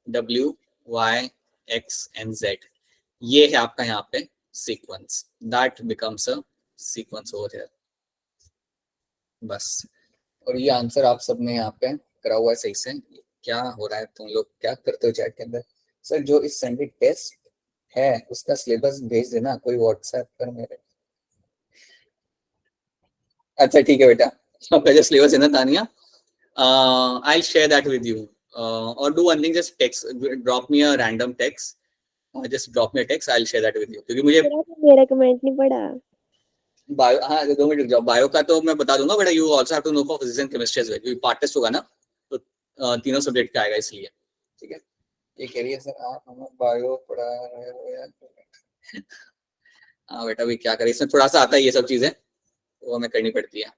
A: W, Y, X and Z। ये है आपका यहाँ पे sequence, that becomes a sequence over here, बस। और ये आंसर आप सबने यहाँ पे करा हुआ है सही से। क्या हो रहा है, तुम लोग क्या करते हो चैट के अंदर? सर जो इस संडे टेस्ट है उसका सिलेबस भेज देना कोई व्हाट्सएप पर मेरे। अच्छा ठीक है बेटा, आपका जो सिलेबस है ना Tania, I will share that with you, और do one thing, just text, drop me a random text, just drop me a text, I will share that with you, क्योंकि मुझे
B: मेरा कमेंट नहीं पढ़ा।
A: बायो, हाँ 2 मिनट रुक जाओ, बायो का तो मैं बता दूंगा, but you also have to know for physics and chemistry as well, क्योंकि पार्ट टेस्ट होगा ना, तो तीनों सब्जेक्ट का आएगा इसलिए, ठीक है। ये कह रही है सर आप हमें बायो पढ़ा रहे हो यार। हाँ बेटा भी क्या करें, इसमें थोड़ा सा आता है ये सब चीजें, वो हमें करनी पड़ती है,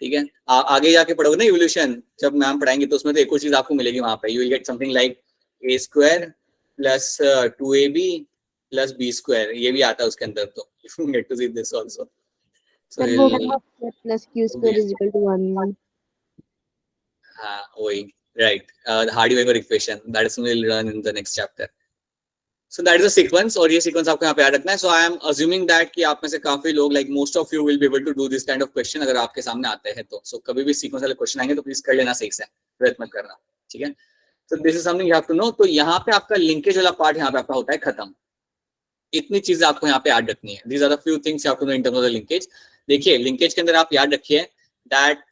A: ठीक है। आगे जाके पढ़ोगे ना इवोल्यूशन, जब मैम पढ़ाएंगे तो उसमें तो एक और चीज आपको मिलेगी वहां पे, you will get something like a² plus 2ab plus b², ये भी आता है उसके अंदर, तो you get to see this also.
D: Sir वो plus q² is equal to 1।
A: हाँ वही, right, Hardy Weinberg equation, that is will learn in the next chapter. So that is a sequence, और ये sequence आपको यहाँ पे याद रखना है. So I am assuming that कि आप में से काफी लोग, like most of you will be able to do this kind of question अगर आपके सामने आते हैं तो. So कभी भी sequence वाले question आएंगे तो प्लीज कर लेना सही से, प्रयत्न मत करना, ठीक है. So this is something you have to know. तो यहाँ पे आपका linkage वाला part यहाँ पे आपका होता है खत्म. इतनी चीजें आपको यहाँ पे याद रखनी है. These are the few things you have to know in terms of the linkage. देखिए linkage के अंदर आप याद रखिए that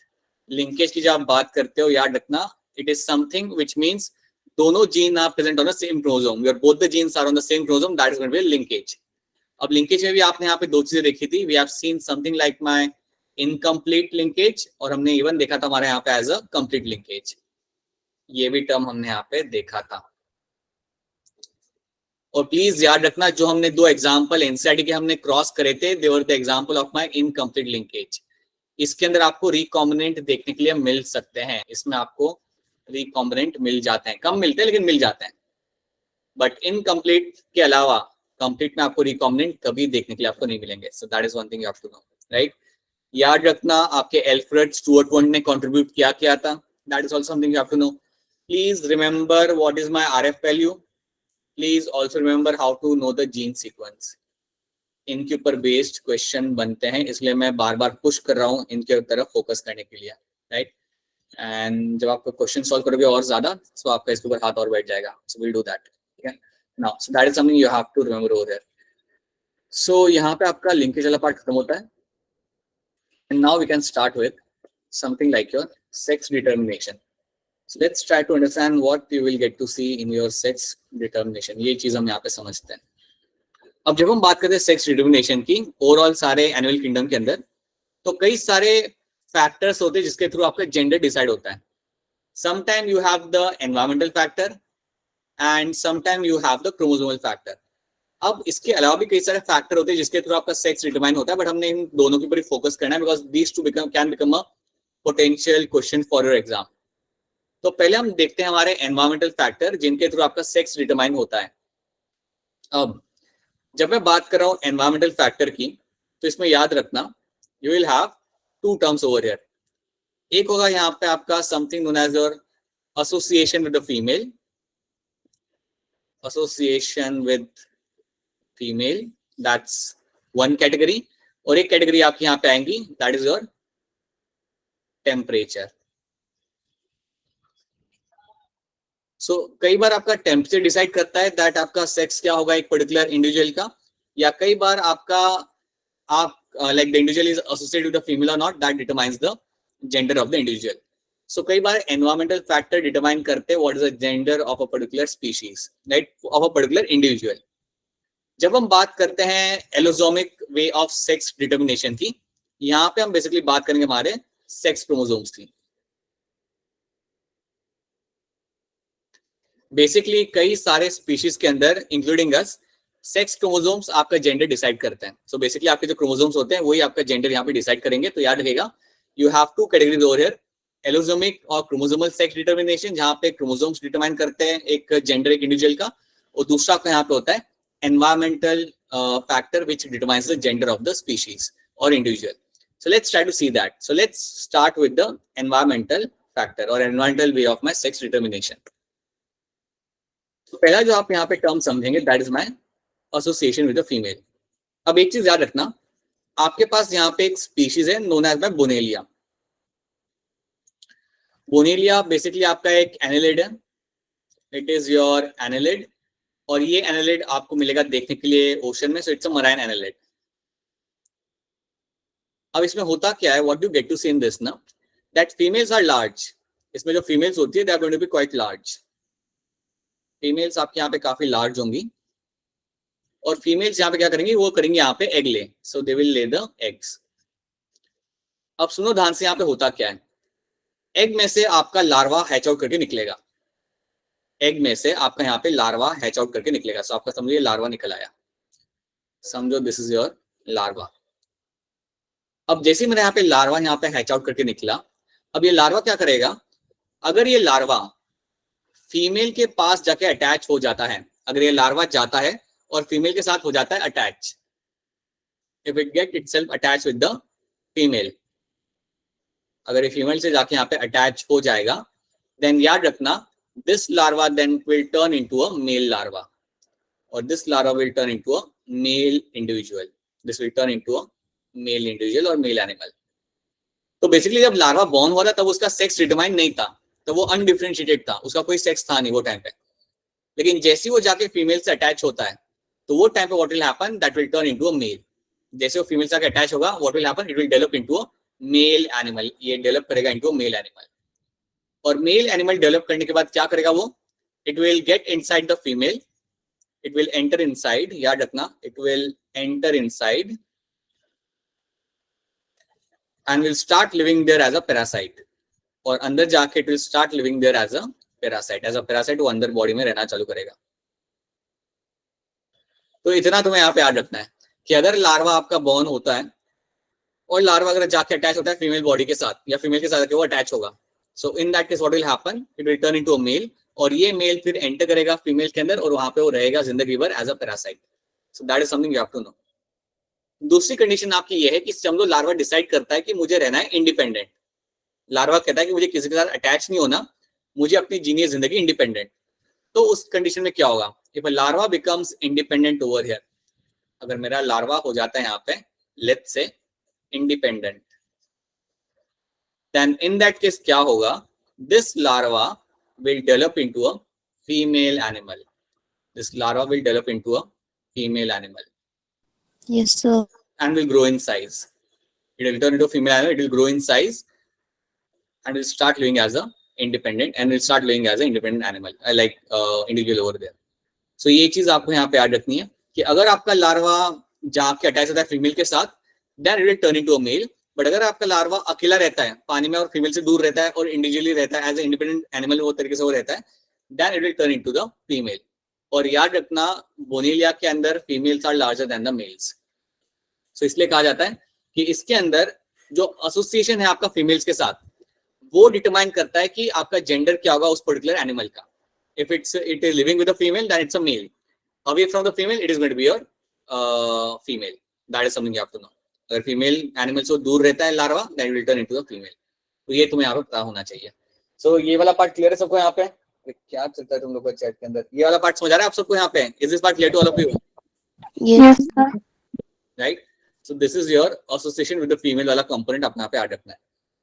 A: linkage की जब आप बात करते हो, याद रखना it is something which means दोनों gene are present on the same chromosome, your both the genes are on the same chromosome, that is going to be linkage. अब लिंकेज में भी आपने यहाँ पे दो चीजें देखी थी. We have seen something like my incomplete linkage, और हमने इवन देखा था हमारे यहाँ पे एज अ कंप्लीट लिंकेज. ये भी टर्म हमने यहाँ पे देखा था. और प्लीज याद रखना जो हमने दो एग्जाम्पल एनसीईआरटी के हमने क्रॉस करे थे, they were the example of my incomplete linkage. इसके अंदर आपको रिकॉम्बिनेंट देखने के लिए मिल सकते हैं. इसमें आपको रिकॉम्बिनेंट मिल जाते हैं, कम मिलते हैं लेकिन मिल जाते हैं. बट इनकम्प्लीट के अलावा कंप्लीट में आपको रिकॉम्बिनेंट कभी देखने के लिए आपको नहीं मिलेंगे. So that is one thing you have to know, right. याद रखना आपके एल्फ्रेड स्टुअर्ट वॉन्ड ने कंट्रीब्यूट क्या किया था, that is also something you have to know. Please remember what is my RF value. Please also remember how to know the gene sequence. इनके ऊपर बेस्ड क्वेश्चन बनते हैं, इसलिए मैं बार बार पुश कर रहा हूँ इनके तरफ फोकस करने के लिए, राइट. एंड जब आप क्वेश्चन सॉल्व करोगे और ज्यादा, सो आपका इसके ऊपर हाथ और बैठ जाएगा. सो विल डू दैट, ठीक है. Now so that is something you have to remember over here. So यहाँ पे आपका लिंकेज वाला पार्ट खत्म होता है. And now we can start with something like your sex determination. So let's try to understand what you will get to see in your sex determination. ये चीज हम यहाँ पे समझते हैं. अब जब हम बात करते हैं सेक्स डिटर्मिनेशन की ओवरऑल सारे एनिमल किंगडम के अंदर, तो कई सारे फैक्टर्स होते हैं जिसके थ्रू आपका जेंडर डिसाइड होता है. Sometime you have the environmental factor and sometime you have the chromosomal factor. अब इसके अलावा भी कई सारे फैक्टर होते हैं जिसके थ्रू आपका सेक्स डिटरमाइन होता है, बट हमने इन दोनों के ऊपर ही फोकस करना है because these two can become a potential question for your exam. तो पहले हम देखते हैं हमारे एनवायरमेंटल फैक्टर जिनके थ्रू आपका सेक्स डिटरमाइन होता है. अब जब मैं बात कर रहा हूँ एनवायरमेंटल फैक्टर की, तो इसमें याद रखना you will have two terms over here. एक होगा यहाँ पे आपका something known as your association with the female, association with female, that's one category. और एक कैटेगरी आपकी यहाँ पे आएंगी, that is your temperature. So कई बार आपका टेम्परेचर डिसाइड करता है that आपका सेक्स क्या होगा एक पर्टिकुलर इंडिविजुअल का, या कई बार आपका आप like the individual is associated with the female or not, that determines the gender of the individual. So कई बार environmental factor determine करते हैं what is the gender of a particular species, right, of a particular individual. जब हम बात करते हैं allosomic way of sex determination की, यहाँ पे हम बेसिकली बात करेंगे हमारे सेक्स क्रोमोसोम्स की. बेसिकली कई सारे स्पीशीज के अंदर इंक्लूडिंग अस सेक्स क्रोमोसोम्स आपका जेंडर डिसाइड करते हैं. सो बेसिकली आपके जो क्रोमोसोम्स होते हैं वही आपका जेंडर यहाँ पे डिसाइड करेंगे. तो याद रखिएगा you have two categories over here, allosomic और क्रोमोसोमल सेक्स डिटर्मिनेशन, जहाँ पे क्रोमोसोम्स डिटरमाइन करते हैं एक जेंडर एक इंडिविजुअल का, और दूसरा आपका यहाँ पे होता है environmental factor which determines the gender of the species और individual. So let's try to see that. So let's start with the environmental factor और environmental way of my sex determination. तो पहला जो आप यहाँ पे टर्म समझेंगे that is my association with the female. अब एक चीज याद रखना, आपके पास यहाँ पे एक स्पीशीज है नोन एज बाय बोनेलिया. बोनेलिया बेसिकली आपका एक एनालिड है, इट इज योर एनालिड, और ये एनालिड आपको मिलेगा देखने के लिए ओशन में. So it's a marine annelid. अब इसमें होता क्या है, what do get to see in this ना, दैट फीमेल्स आर लार्ज. इसमें जो फीमेल्स होती है they are going to be quite large. Females आपके यहाँ पे काफी लार्ज होंगी, और फीमेल्स यहाँ पे क्या करेंगी, वो करेंगे यहाँ पे egg lay. So they will lay the eggs. अब सुनो ध्यान से, यहाँ पे होता क्या है, एग में से आपका लार्वा हैच आउट करके निकलेगा. एग में से आपका यहाँ पे लार्वा हैच आउट करके निकलेगा. सो आपका समझिए लार्वा निकल आया, समझो दिस इज योर लार्वा. अब जैसे मैंने यहाँ पे लार्वा यहाँ पे हैच आउट करके निकला, अब ये लार्वा क्या करेगा, अगर ये लार्वा फीमेल के पास जाके अटैच हो जाता है, अगर ये लार्वा जाता है और फीमेल के साथ हो जाता है attach, if it get itself attach with the female, अगर ये फीमेल से जाके यहाँ पे अटैच हो जाएगा देन याद रखना this larva then will turn into a male larva, or this larva will turn into a male individual. This will turn into a male individual or male animal. तो बेसिकली जब लार्वा बॉर्न हुआ था तब उसका सेक्स डिटरमाइन नहीं था, तो वो अनडिफरेंशिएटेड था, उसका कोई सेक्स था नहीं वो टाइम पे. लेकिन जैसे वो जाके फीमेल से अटैच होता है तो वो टाइम पे what will happen, that will turn into a male. जैसे वो फीमेल से अटैच होगा what will happen, it will develop into a male animal. ये डेवलप करेगा इनटू अ मेल एनिमल. और मेल एनिमल डेवलप करने के बाद क्या करेगा वो, it will get inside the female, it will enter inside, याद रखना, it will enter inside and will start living there as a parasite. और अंदर जाके it will start living there as a parasite. As a parasite वो अंदर बॉडी में रहना चालू करेगा. तो इतना तुम्हें यहाँ पे याद रखना है कि अगर लार्वा आपका बॉर्न होता है और लार्वा अगर जाके अटैच होता है फीमेल बॉडी के साथ या फीमेल के साथ वो अटैच होगा, so in that case what will happen, it will turn into a male, और ये मेल फिर एंटर करेगा फीमेल के अंदर और वहां पे वो रहेगा जिंदगी भर as a parasite. So that is something you have to know. दूसरी कंडीशन आपकी ये है कि समझो लार्वा डिसाइड करता है कि मुझे रहना है इंडिपेंडेंट. लार्वा कहता है कि मुझे किसी के साथ अटैच नहीं होना, मुझे अपनी जीनी है जिंदगी इंडिपेंडेंट. तो उस कंडीशन में क्या होगा, if a larva becomes independent over here, अगर मेरा लार्वा हो जाता है यहाँ पे let's say independent, then in that case क्या होगा, this larva will develop into a female animal. This larva will develop into a female animal.
B: Yes, sir.
A: And will grow in size. It will turn into a female animal, it will grow in size and will start living as a independent and will start living as an independent animal, like individual over there. So ये चीज आपको यहाँ पे याद रखनी है कि अगर आपका लार्वा जाके अटैच होता है फीमेल के साथ, then it will turn into a male. But अगर आपका लार्वा अकेला रहता है पानी में और फीमेल से दूर रहता है और इंडिविजुअली रहता है एज ए इंडिपेंडेंट एनिमल, वो तरीके से वो रहता है, then it will turn into the female. और याद रखना बोनेलिया के अंदर females are larger than the males. So इसलिए कहा जाता है कि इसके अंदर जो एसोसिएशन है आपका फीमेल्स के साथ वो डिटरमाइन करता है कि आपका जेंडर क्या होगा उस पर्टिकुलर एनिमल का. If it is living with a female then it's a male, away from the female it is going to be your female. That is something you have to know. अगर फीमेल एनिमल से दूर रहता है larva then it will turn into the female. तो ये तुम्हें यहाँ पे पता होना चाहिए. सो ये वाला पार्ट क्लियर है सबको यहाँ पे? क्या चलता है तुम लोग को चैट के अंदर? ये वाला पार्ट समझ आ रहा है आप सबको यहाँ पे? Is this part clear to all of you?
B: Yes, sir.
A: Right. So this is your association with the female वाला component आपने यहाँ पे ऐड रखना है.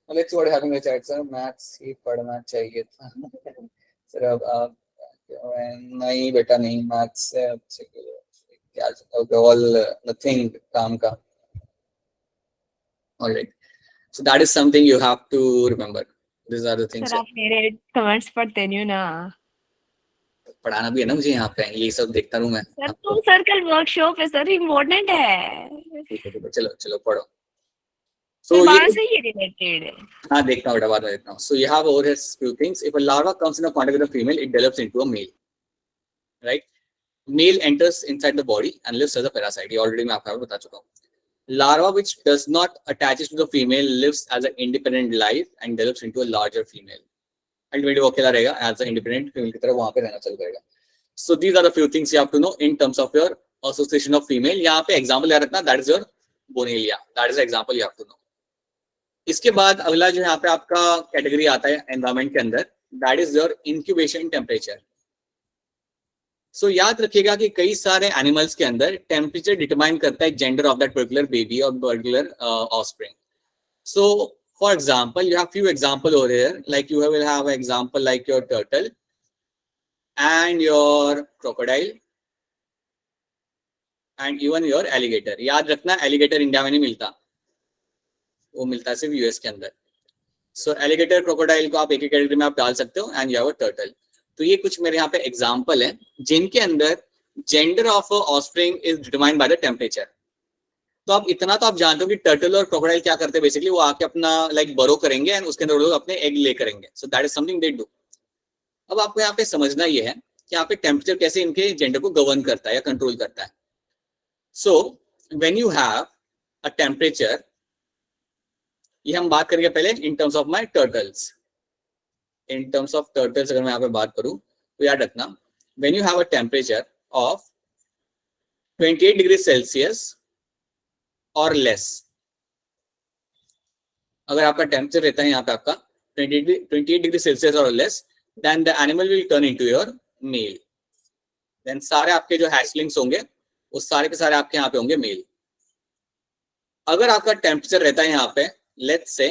A: Let's see what happening in the chat. Sir, maths ही पढ़ना चाहिए था. सर अब नहीं बेटा नहीं, maths से अच्छे क्या चलता है? All nothing काम का. All right. So that is something you have to remember. These are the things.
E: Sir आप मेरे कमेंट्स पढ़ते नहीं हो ना.
A: पढ़ाना भी है ना मुझे यहाँ पे, ये सब देखता रहूँ मैं.
E: सर तो सर्कल वर्कशॉप है सर, इम्पोर्टेंट है.
A: चलो चलो पढ़ो.
E: तो
A: So
E: बाहर
A: ये
E: से ही रिलेटेड है.
A: हाँ देखता हूँ बेटा, बाद में देखता हूँ. So you have over here few things. If a larva comes in a contact with a female, it develops into a male. Right? Male enters inside the body and lives as a parasite. ये already मैं आपको बता चुका हूँ. Larva which does not attaches to the female lives as an independent life and develops into a larger female. Ultimately वो अकेला रहेगा as an independent female की तरह वहाँ पे रहना चालू करेगा. So these are the few things you have to know in terms of your association of female. यहाँ पे example याद रखना, that is your Bonelia. That is the example you have to know. इसके बाद अगला जो यहाँ पे आपका कैटेगरी आता है एनवायरमेंट के अंदर, that is your incubation temperature. So याद रखिएगा कि कई सारे एनिमल्स के अंदर टेम्परेचर डिटरमाइन करता है gender of that particular baby और particular offspring. So for example you have few example over here, like you will have example like your turtle and your crocodile and even your alligator. याद रखना एलिगेटर इंडिया में नहीं मिलता, वो मिलता है सिर्फ यूएस के अंदर. सो एलिगेटर क्रोकोडाइल को आप एक एक कैटेगरी में आप डाल सकते हो and you have a turtle. तो ये कुछ मेरे यहाँ पे एग्जांपल है जिनके अंदर gender of offspring is determined by the temperature. तो आप इतना तो आप जानते हो कि टर्टल और क्रोकोडाइल क्या करते हैं, बेसिकली वो आके अपना लाइक बरो करेंगे एंड उसके अंदर लोग अपने एग ले करेंगे. सो that is something they do. अब आपको यहाँ पे समझना ये है कि यहाँ पे टेम्परेचर कैसे इनके जेंडर को गवर्न करता है या कंट्रोल करता है. So when you have a temperature, ये हम बात करेंगे पहले इन terms of my turtles. In terms of turtles अगर मैं यहाँ पे बात करूं तो याद रखना, when you have a temperature of 28 degree Celsius और लेस, अगर आपका टेम्परेचर रहता है यहाँ पे आपका 28 डिग्री सेल्सियस और less, then the animal will turn into your male. Then सारे आपके जो hatchlings होंगे वो सारे के सारे आपके यहाँ पे होंगे मेल. अगर आपका टेम्परेचर रहता है यहाँ पे let's say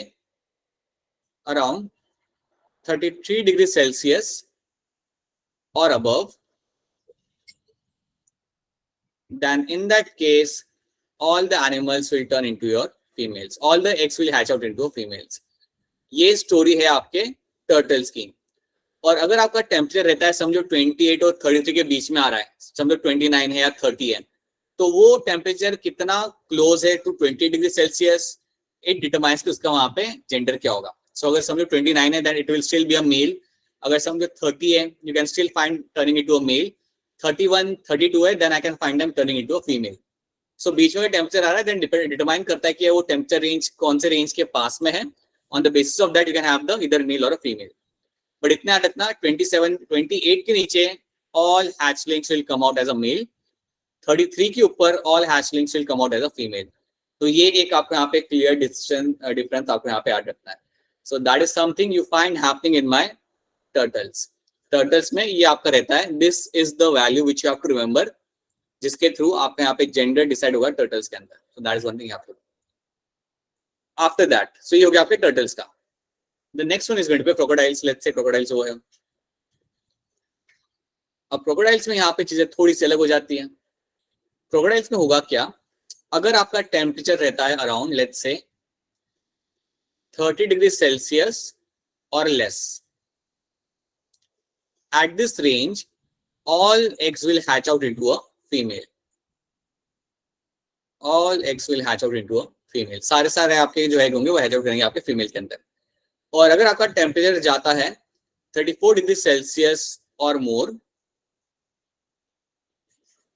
A: around 33 degree Celsius or above, then in that case all the animals will turn into your females. All the eggs will hatch out into females. ये स्टोरी है आपके टर्टल्स की. और अगर आपका टेम्परेचर रहता है समझो 28 और 33 के बीच में आ रहा है, समझो 29 है या 30 है, तो वो टेम्परेचर कितना क्लोज है to 20 degree Celsius, it determines कि उसका वहां पे जेंडर क्या होगा. सो अगर समझो 29 है then it will still be a male. अगर समझो 30 है you can still find turning into a male. 31 32 है then I can find them turning into a female. So बीच में टेम्परेचर आ रहा है देन डिटरमाइन करता है कि वो टेम्परेचर रेंज कौन से रेंज के पास में है. On the basis of that you can have the either male और अ फीमेल. बट इतना याद रखना 27 28 के नीचे all hatchlings will come out as a male. 33 के ऊपर all hatchlings will come out as a female. तो ये एक आपको यहाँ पे क्लियर डिफरेंस आपको यहाँ पे याद रखना है. So that is something you find happening in my turtles. Turtles में ये आपका रहता है. This is the value which you have to remember, जिसके थ्रू आपका यहाँ पे जेंडर डिसाइड होगा टर्टल्स के अंदर. So that is one thing आपको. आफ्टर दैट सो ये हो गया आपके टर्टल्स का. The next one is going to be crocodiles. Let's say crocodiles वो है. अब crocodiles में यहाँ पे चीजें थोड़ी सी अलग हो जाती हैं. Crocodiles में होगा क्या, अगर आपका टेम्परेचर रहता है around let's say 30 degree Celsius और less, at this range all eggs will hatch out into a female. All eggs will hatch out into a female. सारे आपके जो एग होंगे वो हैच आउट करेंगे आपके फीमेल के अंदर. और अगर आपका टेम्परेचर जाता है 34 डिग्री सेल्सियस और मोर,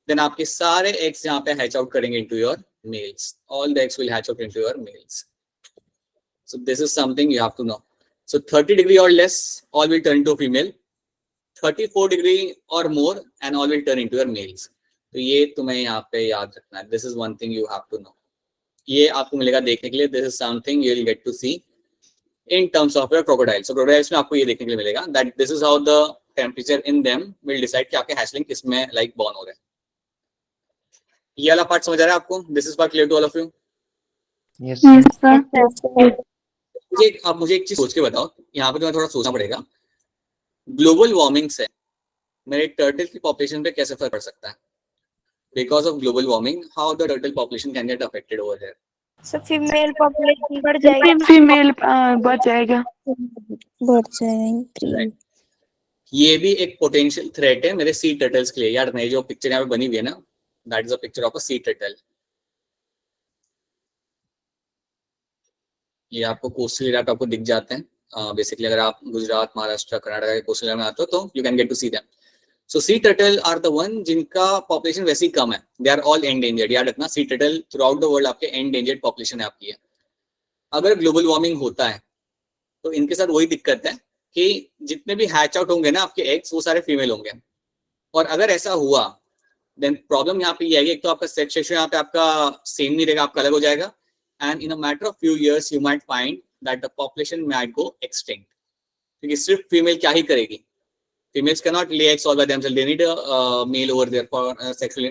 A: देन आपके सारे एग्स यहाँ पे हैच आउट करेंगे into your males. All the eggs will hatch out into your males. So this is something you have to know. So 30 degree और less all will turn into female. 34 degree और more and all will turn into your males. तो ये तुम्हें यहाँ पे याद रखना है. This is one thing you have to know. ये आपको मिलेगा देखने के लिए. This is something you will get to see in terms of your crocodiles. So crocodiles में आपको ये देखने के लिए मिलेगा that this is how the temperature in them will decide कि आपके hatchling किस में like born हो रहे हैं. ये वाला पार्ट समझ आ रहा है आपको? This is part clear to all of you?
B: Yes,
C: sir.
A: मुझे एक चीज सोच के बताओ, यहाँ पे तुम्हें थोड़ा सोचना पड़ेगा. ग्लोबल वार्मिंग से मेरे टर्टल की पॉपुलेशन पे कैसे फर्क पड़ सकता है? Because of global warming, how the turtle population can get affected over here?
D: So female population बढ़ जाएगी.
C: फीमेल बच जाएगा.
B: बढ़ जाएगा.
A: ये भी एक पोटेंशियल थ्रेट है मेरे सी टर्टल्स के लिए. यार नहीं, जो पिक्चर यहाँ पे बनी हुई है ना, that is a picture of a sea turtle. ये आपको कोस्टल एरिया पे आपको दिख जाते हैं. बेसिकली अगर आप गुजरात, महाराष्ट्र, कर्नाटक के कोस्टल एरिया में आते हो तो you can get to see them. So sea turtle are the one जिनका पॉपुलेशन वैसे ही कम है. They are all endangered. याद रखना, sea turtle throughout the world आपके एंडेंजर्ड पॉपुलेशन है आपकी है. अगर ग्लोबल वार्मिंग होता है तो इनके साथ वही दिक्कत है कि जितने भी हैच आउट होंगे ना आपके एग्स, वो सारे फीमेल होंगे. और अगर ऐसा हुआ देन प्रॉब्लम यहाँ पे ये आएगी, एक तो आपका सेक्स रेशियो यहाँ पे आपका सेम नहीं रहेगा, आपका अलग हो जाएगा. And in a matter of few years you might find that the population might go extinct. क्योंकि सिर्फ फीमेल क्या ही करेगी. Females cannot lay eggs all by themselves. They need a male over there for sexual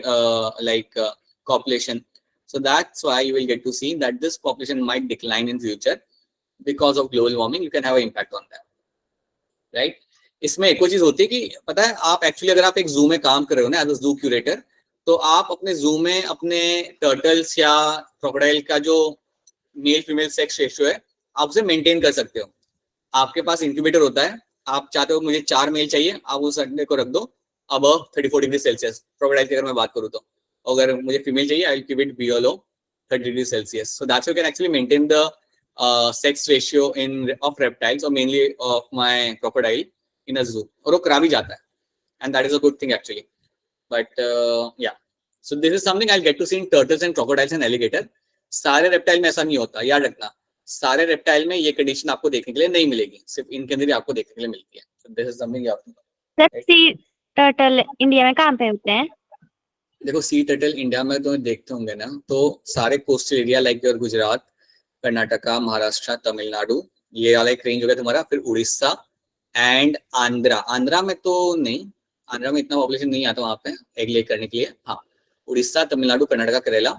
A: copulation. So that's why you will get to see that this population might decline in future because of global warming. You can have an impact on that, right? इसमें एक और चीज होती है कि पता है, आप एक्चुअली अगर आप एक जू में काम कर रहे हो ना एज अ जू क्यूरेटर, तो आप अपने जू में अपने टर्टल्स या क्रोकोडाइल का जो मेल फीमेल सेक्स रेशियो है आप उसे मेंटेन कर सकते हो. आपके पास इंक्यूबेटर होता है. आप चाहते हो मुझे 4 मेल चाहिए, आप उस अंडे को रख दो अबव 34 डिग्री सेल्सियस. क्रोकोडाइल की अगर मैं बात करूँ तो अगर मुझे फीमेल चाहिए I will keep it below 30 degree Celsius. So that's you can actually maintain the sex ratio in of reptiles और mainly of my crocodile in a zoo. और वो करा भी जाता है and that is a good thing actually. But yeah so this is something I will get to see in turtles and crocodiles and alligator. सारे रेप्टाइल में ऐसा नहीं होता, याद रखना. सारे रेप्टाइल में ये कंडीशन आपको देखने के लिए नहीं मिलेगी, सिर्फ इनके अंदर ही आपको देखने के लिए मिलती है. So this is something you have to know.
D: Sir sea turtle India में कहाँ पे होते हैं?
A: देखो सी टर्टल इंडिया में तो देखते होंगे ना, तो सारे coastal area like your Gujarat, Karnataka, Maharashtra, Tamil Nadu, ये वाला एक रेंज हो गया तुम्हारा. फिर उड़ीसा, एंड आंध्रा, आंध्रा में तो नहीं, आंध्रा में इतना पॉपुलेशन नहीं आता वहां पे एग ले करने के लिए। हाँ, उड़ीसा, तमिलनाडु, कर्नाटका, केरला,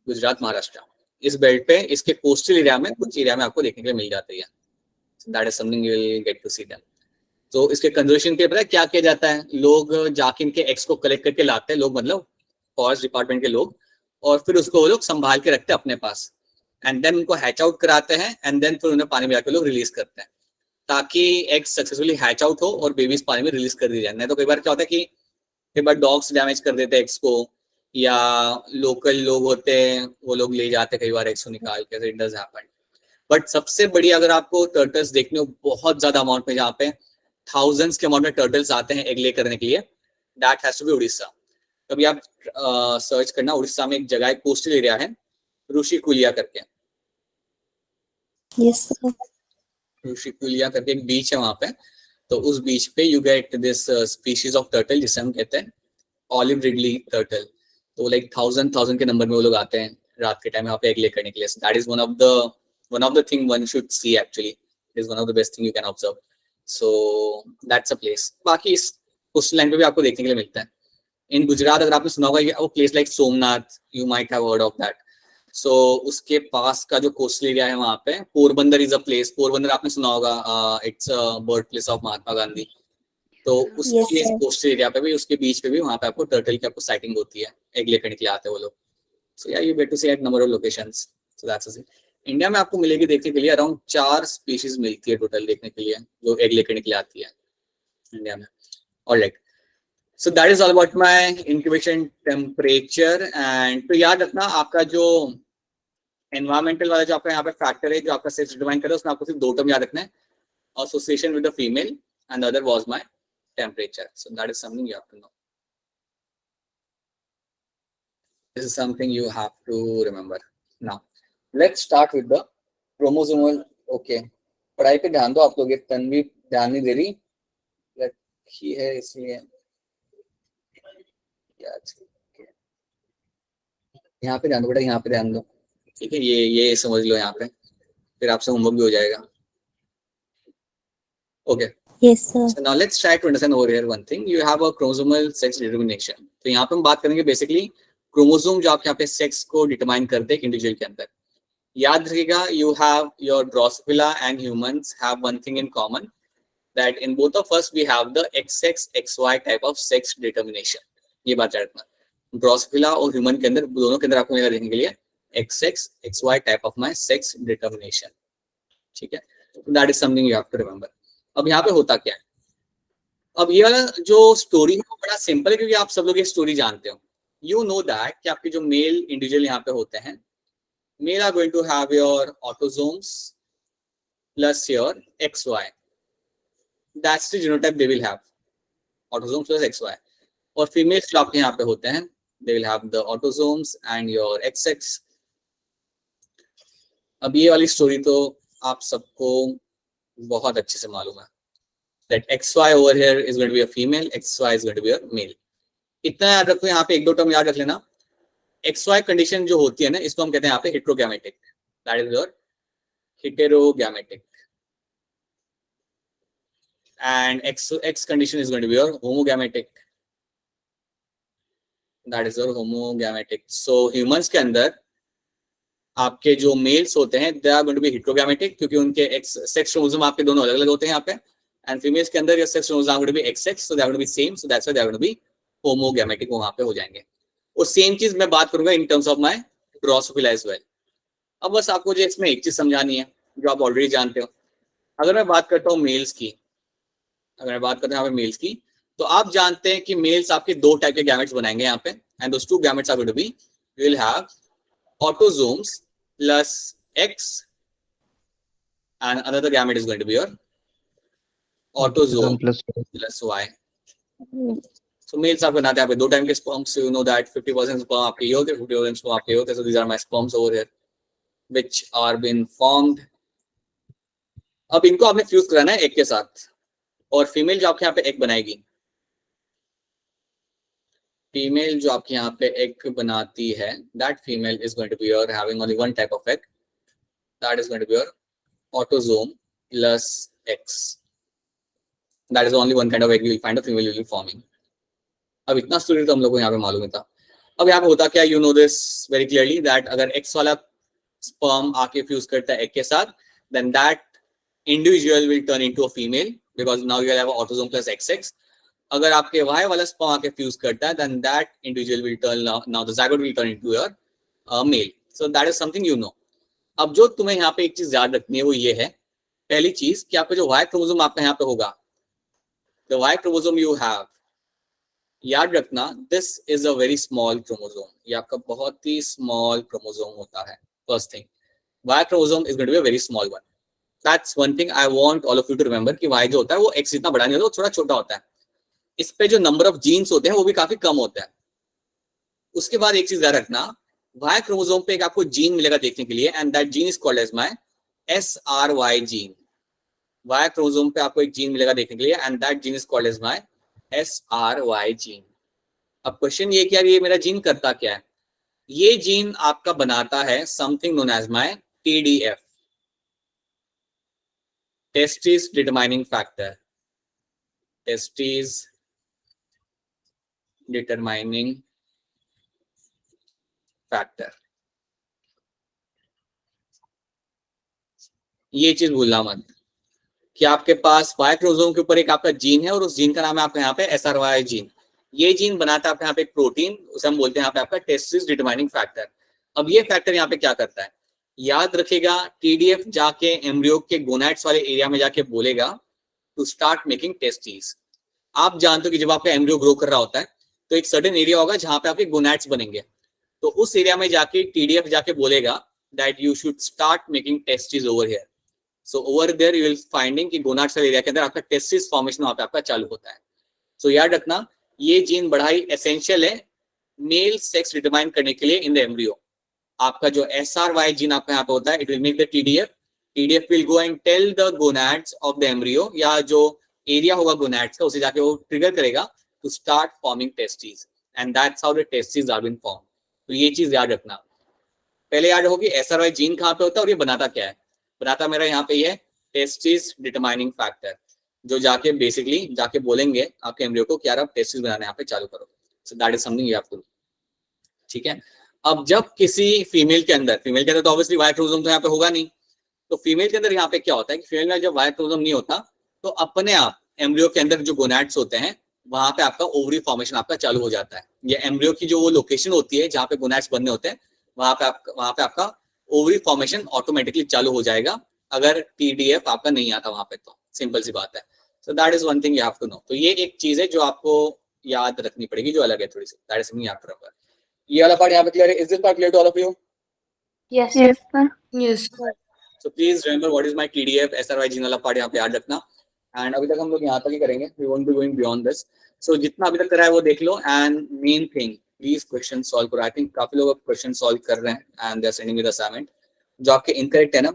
A: गुजरात, महाराष्ट्र, इस बेल्ट पे इसके कोस्टल एरिया में कुछ एरिया में आपको देखने के लिए मिल जाती है। That is something you will get to see them. तो इसके कंजर्वेशन के पता है क्या किया जाता है, लोग जाके इनके एग्स को कलेक्ट करके लाते हैं, लोग मतलब फॉरेस्ट डिपार्टमेंट के लोग, और फिर उसको वो लोग संभाल के रखते हैं अपने पास, एंड देन उनको हैच आउट कराते हैं, एंड देन फिर उन्हें पानी में जाकर लोग रिलीज करते हैं ताकि एग सक्सेसफुली हैच आउट हो और बेबीज पानी में रिलीज कर दी जाए। नहीं तो कई बार क्या होता है कि कई बार डॉग्स डैमेज कर देते हैं एग्स को, या लोकल लोग होते हैं वो लोग ले जाते हैं कई बार एग्स को निकाल के, इट डज हैपन। बट सबसे बड़ी अगर आपको टर्टल्स देखने हो बहुत ज्यादा अमाउंट में, जहाँ पे थाउजेंड्स के अमाउंट में टर्टल्स आते हैं एग ले करने के लिए, that has to be Orissa. कभी आप सर्च करना, उड़ीसा में एक जगह है, कोस्टल एरिया है, ऋषिकुलिया करके,
B: Yes, sir.
A: ऋषिकुलिया करके एक बीच है वहां पे। तो उस बीच पे you get this species of turtle जिसे हम कहते हैं ऑलिव रिडली टर्टल। तो लाइक थाउजेंड के नंबर में वो लोग आते हैं रात के टाइम यहाँ पे एग ले करने के लिए। That is one of the thing one should see actually. It is one of the best thing you can observe. So that's a place. बाकी इस कोस्टल लाइन पे भी आपको देखने के लिए मिलता है। इन गुजरात अगर आपने सुना होगा वो place like Somnath, you might have heard of that. So उसके पास का जो कोस्टल एरिया है वहाँ पे Porbandar is a place. Porbandar आपने सुना होगा, it's birth place of Mahatma Gandhi. तो उसके
B: Yes, sir.
A: कोस्टल एरिया पे भी, उसके बीच पे भी वहाँ पे आपको टर्टल की आपको साइटिंग होती है, एग ले करने के लिए आते हैं वो लोग। सो या you get to see eight number of locations. So that's it. India में आपको मिलेगी देखने के लिए अराउंड 4 स्पीशीज मिलती है टोटल देखने के लिए जो एग ले करने के लिए आती है इंडिया में। Alright, so that is all about my incubation temperature. And तो याद रखना आपका जो एनवायरमेंटल वाला जो आपका यहाँ पे फैक्टर है जो आपका सेक्स डिटरमाइन कर रहा है, उसमें आपको सिर्फ 2 टर्म याद रखना है, association with the female and the other was my temperature. So that is something you have to know, this is something you have to remember. Now let's start with the chromosomal. Okay, पढ़ाई पे ध्यान दो आप लोग, ये तन्वी ध्यान नहीं दे रही, रखी है इसलिए यहाँ पे ध्यान दो बेटा, यहाँ पे ध्यान दो, ठीक है। ये समझ लो यहाँ पे, फिर आपसे होमवर्क भी हो जाएगा। Okay,
B: Yes, sir.
A: so now let's try to understand over here one thing. You have a chromosomal sex determination. तो यहाँ पे हम बात करेंगे बेसिकली क्रोमोसोम जो आपके यहाँ पे सेक्स को डिटरमाइन करते हैं इंडिविजुअल के अंदर। याद रखिएगा, you have your drosophila and humans have one thing in common, that in both of us we have the XX XY type of sex determination. ये बात याद रखना, ड्रोसोफिला और ह्यूमन के अंदर, दोनों के अंदर आपको मिलेगा देखने के लिए XX XY type of my sex determination, ठीक है। That is something you have to remember. अब यहाँ पे होता क्या है, अब ये वाला जो स्टोरी है वो बड़ा सिंपल है क्योंकि आप सब लोग ये स्टोरी जानते हो। यू नो दैट कि आपके जो मेल इंडिविजुअल यहाँ पे होते हैं, male are going to have your autosomes plus your XY, that's the genotype they will have, autosomes plus XY। और फीमेल्स जो आपके यहाँ पे होते हैं, they will have the autosomes and your XX। अब ये वाली स्टोरी तो आप सबको बहुत अच्छे से मालूम है, that XY over here is going to be a female, XY is going to be a male। इतना याद रखो, यहाँ पे 1-2 टर्म याद रख लेना। XY कंडीशन जो होती है ना, इसको हम कहते हैं यहाँ पे heterogametic, that is your heterogametic, and X condition is going to be your homogametic, that is your homogametic. So humans के अंदर आपके जो मेल्स होते हैं they are going to be heterogametic क्योंकि उनके सेक्स क्रोमोसोम आपके दोनों अलग अलग होते हैं यहाँ पे, एंड फीमेल्स के अंदर sex chromosome going to be XX, so they are going to be same, so that's why they are going to be homogametic, वो वहां पे हो जाएंगे। और सेम चीज मैं बात करूंगा in terms of my drosophila as well. अब बस आपको जो इसमें एक चीज समझानी है जो आप ऑलरेडी जानते हो। अगर मैं बात करता हूँ मेल्स की, अगर मैं बात करता हूँ यहाँ पे मेल्स की, तो आप जानते हैं कि मेल्स आपके 2 टाइप के गैमेट्स बनाएंगे यहाँ पे, and those 2 gametes are going to be, you will have autosomes plus X and another gamete is going to be your autosome plus Y. So males आपको बनाते हैं यहाँ पे 2 टाइम के sperms, so you know that 50% sperm आपके ये होते हैं, 50% sperm आपके होते हैं, so these are my sperms over here which are been formed। अब इनको आपने फ्यूज कराना है एक के साथ, और फीमेल जो आपके यहाँ पे एक बनाएगी, फीमेल जो आपके यहाँ पे एक बनाती है, that female is going to be your having only one type of egg, that is going to be your autosome plus X। That is only one kind of egg you will find, a female will be forming. अब इतना स्टोरी तो हम लोग को यहाँ पे मालूम ही था। अब यहाँ पे होता क्या, you know this very clearly that अगर एक्स वाला स्पर्म आके फ्यूज करता है एग के साथ, then that individual will turn into a female because now you have autosome plus XX। अगर आपके Y वाला स्पर्म आके फ्यूज करता है, then that individual will turn, now the zygote will turn into your male. So that is something you know. अब जो तुम्हें यहाँ पे एक चीज याद रखनी है वो ये है, पहली चीज कि आपका जो Y क्रोमोसोम आपका यहाँ पे होगा, the Y chromosome you have, याद रखना this is a very small chromosome, ये आपका बहुत ही स्मॉल क्रोमोसोम होता है। First thing, Y chromosome is going to be a very small one. That's one thing I want all of you to remember कि Y जो होता है वो X जितना बड़ा नहीं होता, वो थोड़ा छोटा होता है। इस पे जो नंबर ऑफ जीन्स होते हैं वो भी काफी कम होता है। उसके बाद एक चीज याद रखना, Y क्रोमोसोम पे एक आपको जीन मिलेगा देखने के लिए, and that gene is called as my SRY gene. Y chromosome पे आपको एक जीन मिलेगा देखने के लिए, and that gene is called as my SRY gene. अब क्वेश्चन ये कि यार ये मेरा जीन करता क्या है? ये जीन आपका बनाता है something known as my TDF, testis determining factor, testis determining factor. ये चीज भूलना मत कि आपके पास Y क्रोमोसोम के ऊपर एक आपका जीन है और उस जीन का नाम है आपका यहाँ पे SRY जीन। ये जीन बनाता है आपके यहाँ पे एक प्रोटीन, उसे हम बोलते हैं यहाँ पे आपका टेस्टिस डिटरमाइनिंग फैक्टर। अब ये फैक्टर यहाँ पे क्या करता है, याद रखेगा, TDF जाके एम्ब्रियो के गोनाड्स वाले एरिया में जाके बोलेगा टू स्टार्ट मेकिंग टेस्टिस। आप जानते हो कि जब आपका एम्ब्रियो ग्रो कर रहा होता है तो एक सर्टेन एरिया होगा जहां पे आपके गोनाड्स बनेंगे, तो उस एरिया में जाके TDF जाके बोलेगा that you should start making testis over here. So over there you will finding कि गोनाड्स वाले एरिया के अंदर आपका टेस्टिस फॉर्मेशन वहां पे आपका चालू होता है। सो याद रखना, ये जीन बड़ा ही एसेंशियल है मेल सेक्स डिटरमाइन करने के लिए इन द एम्ब्रियो। आपका जो SRY जीन आपका यहाँ पे होता है, it will make the TDF will go and tell the gonads of the embryo, या जो एरिया होगा गोनाड्स का उसे जाके वो ट्रिगर करेगा to start forming testis, and that's how the testis are been form. तो ये चीज याद रखना। पहले याद रखो कि SRY जीन कहाँ पे होता है और ये बनाता क्या है। बनाता मेरा यहाँ पे ये टेस्टिस डिटरमाइनिंग फैक्टर, जो जाके बेसिकली जाके बोलेंगे आपके एम्ब्रियो को कि यार आप टेस्टिस बनाना यहाँ पे चालू करो। So that is something you have to do. ठीक है। अब जब किसी फीमेल के अंदर तो ऑब्वियसली Y क्रोमोसोम तो यहाँ पे होगा नहीं, तो फीमेल के अंदर यहाँ पे क्या होता है कि फीमेल में जब Y क्रोमोसोम नहीं होता तो अपने आप एम्ब्रियो के अंदर जो गोनाड्स होते हैं वहां पे आपका ओवरी फॉर्मेशन आपका चालू हो जाता है। ये एम्ब्रियो की जो वो लोकेशन होती है जहाँ पे गोनाड्स बनने होते हैं, वहां पे आपका ओवरी फॉर्मेशन ऑटोमेटिकली चालू हो जाएगा अगर TDF आपका नहीं आता वहां पे। तो सिंपल सी बात है। So that is one thing you have to know. तो ये एक चीज है जो आपको याद रखनी पड़ेगी, जो अलग है थोड़ी सी। That is something you have to remember. ये वाला पार्ट यहाँ पे क्लियर है? Is this part clear to all of you?
C: Yes, sir.
B: Yes.
A: So please remember what is my TDF SRY gene वाला पार्ट यहाँ पे याद रखना। एंड अभी तक हम लोग यहाँ तक ही करेंगे, we won't be going beyond this। So जितना अभी तक करा है वो देख लो, and main thing please question solve करो। आई थिंक काफी लोग क्वेश्चन सॉल्व कर रहे हैं and they are sending me the assignment. जो आपके इनकरेक्ट है ना,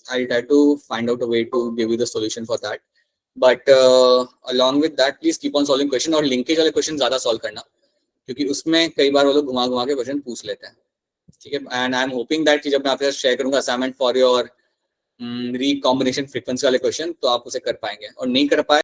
A: I try to find out a way to give you the solution for that, but along with that please keep on solving question, और लिंकेज वाले क्वेश्चन ज्यादा सॉल्व करना, क्योंकि उसमें कई बार वो लोग घुमा घुमा के क्वेश्चन पूछ लेते हैं। ठीक है। And I am hoping that कि जब मैं आपके साथ शेयर करूंगा assignment for your recombination frequency वाले क्वेश्चन तो आप उसे कर पाएंगे, और नहीं कर पाए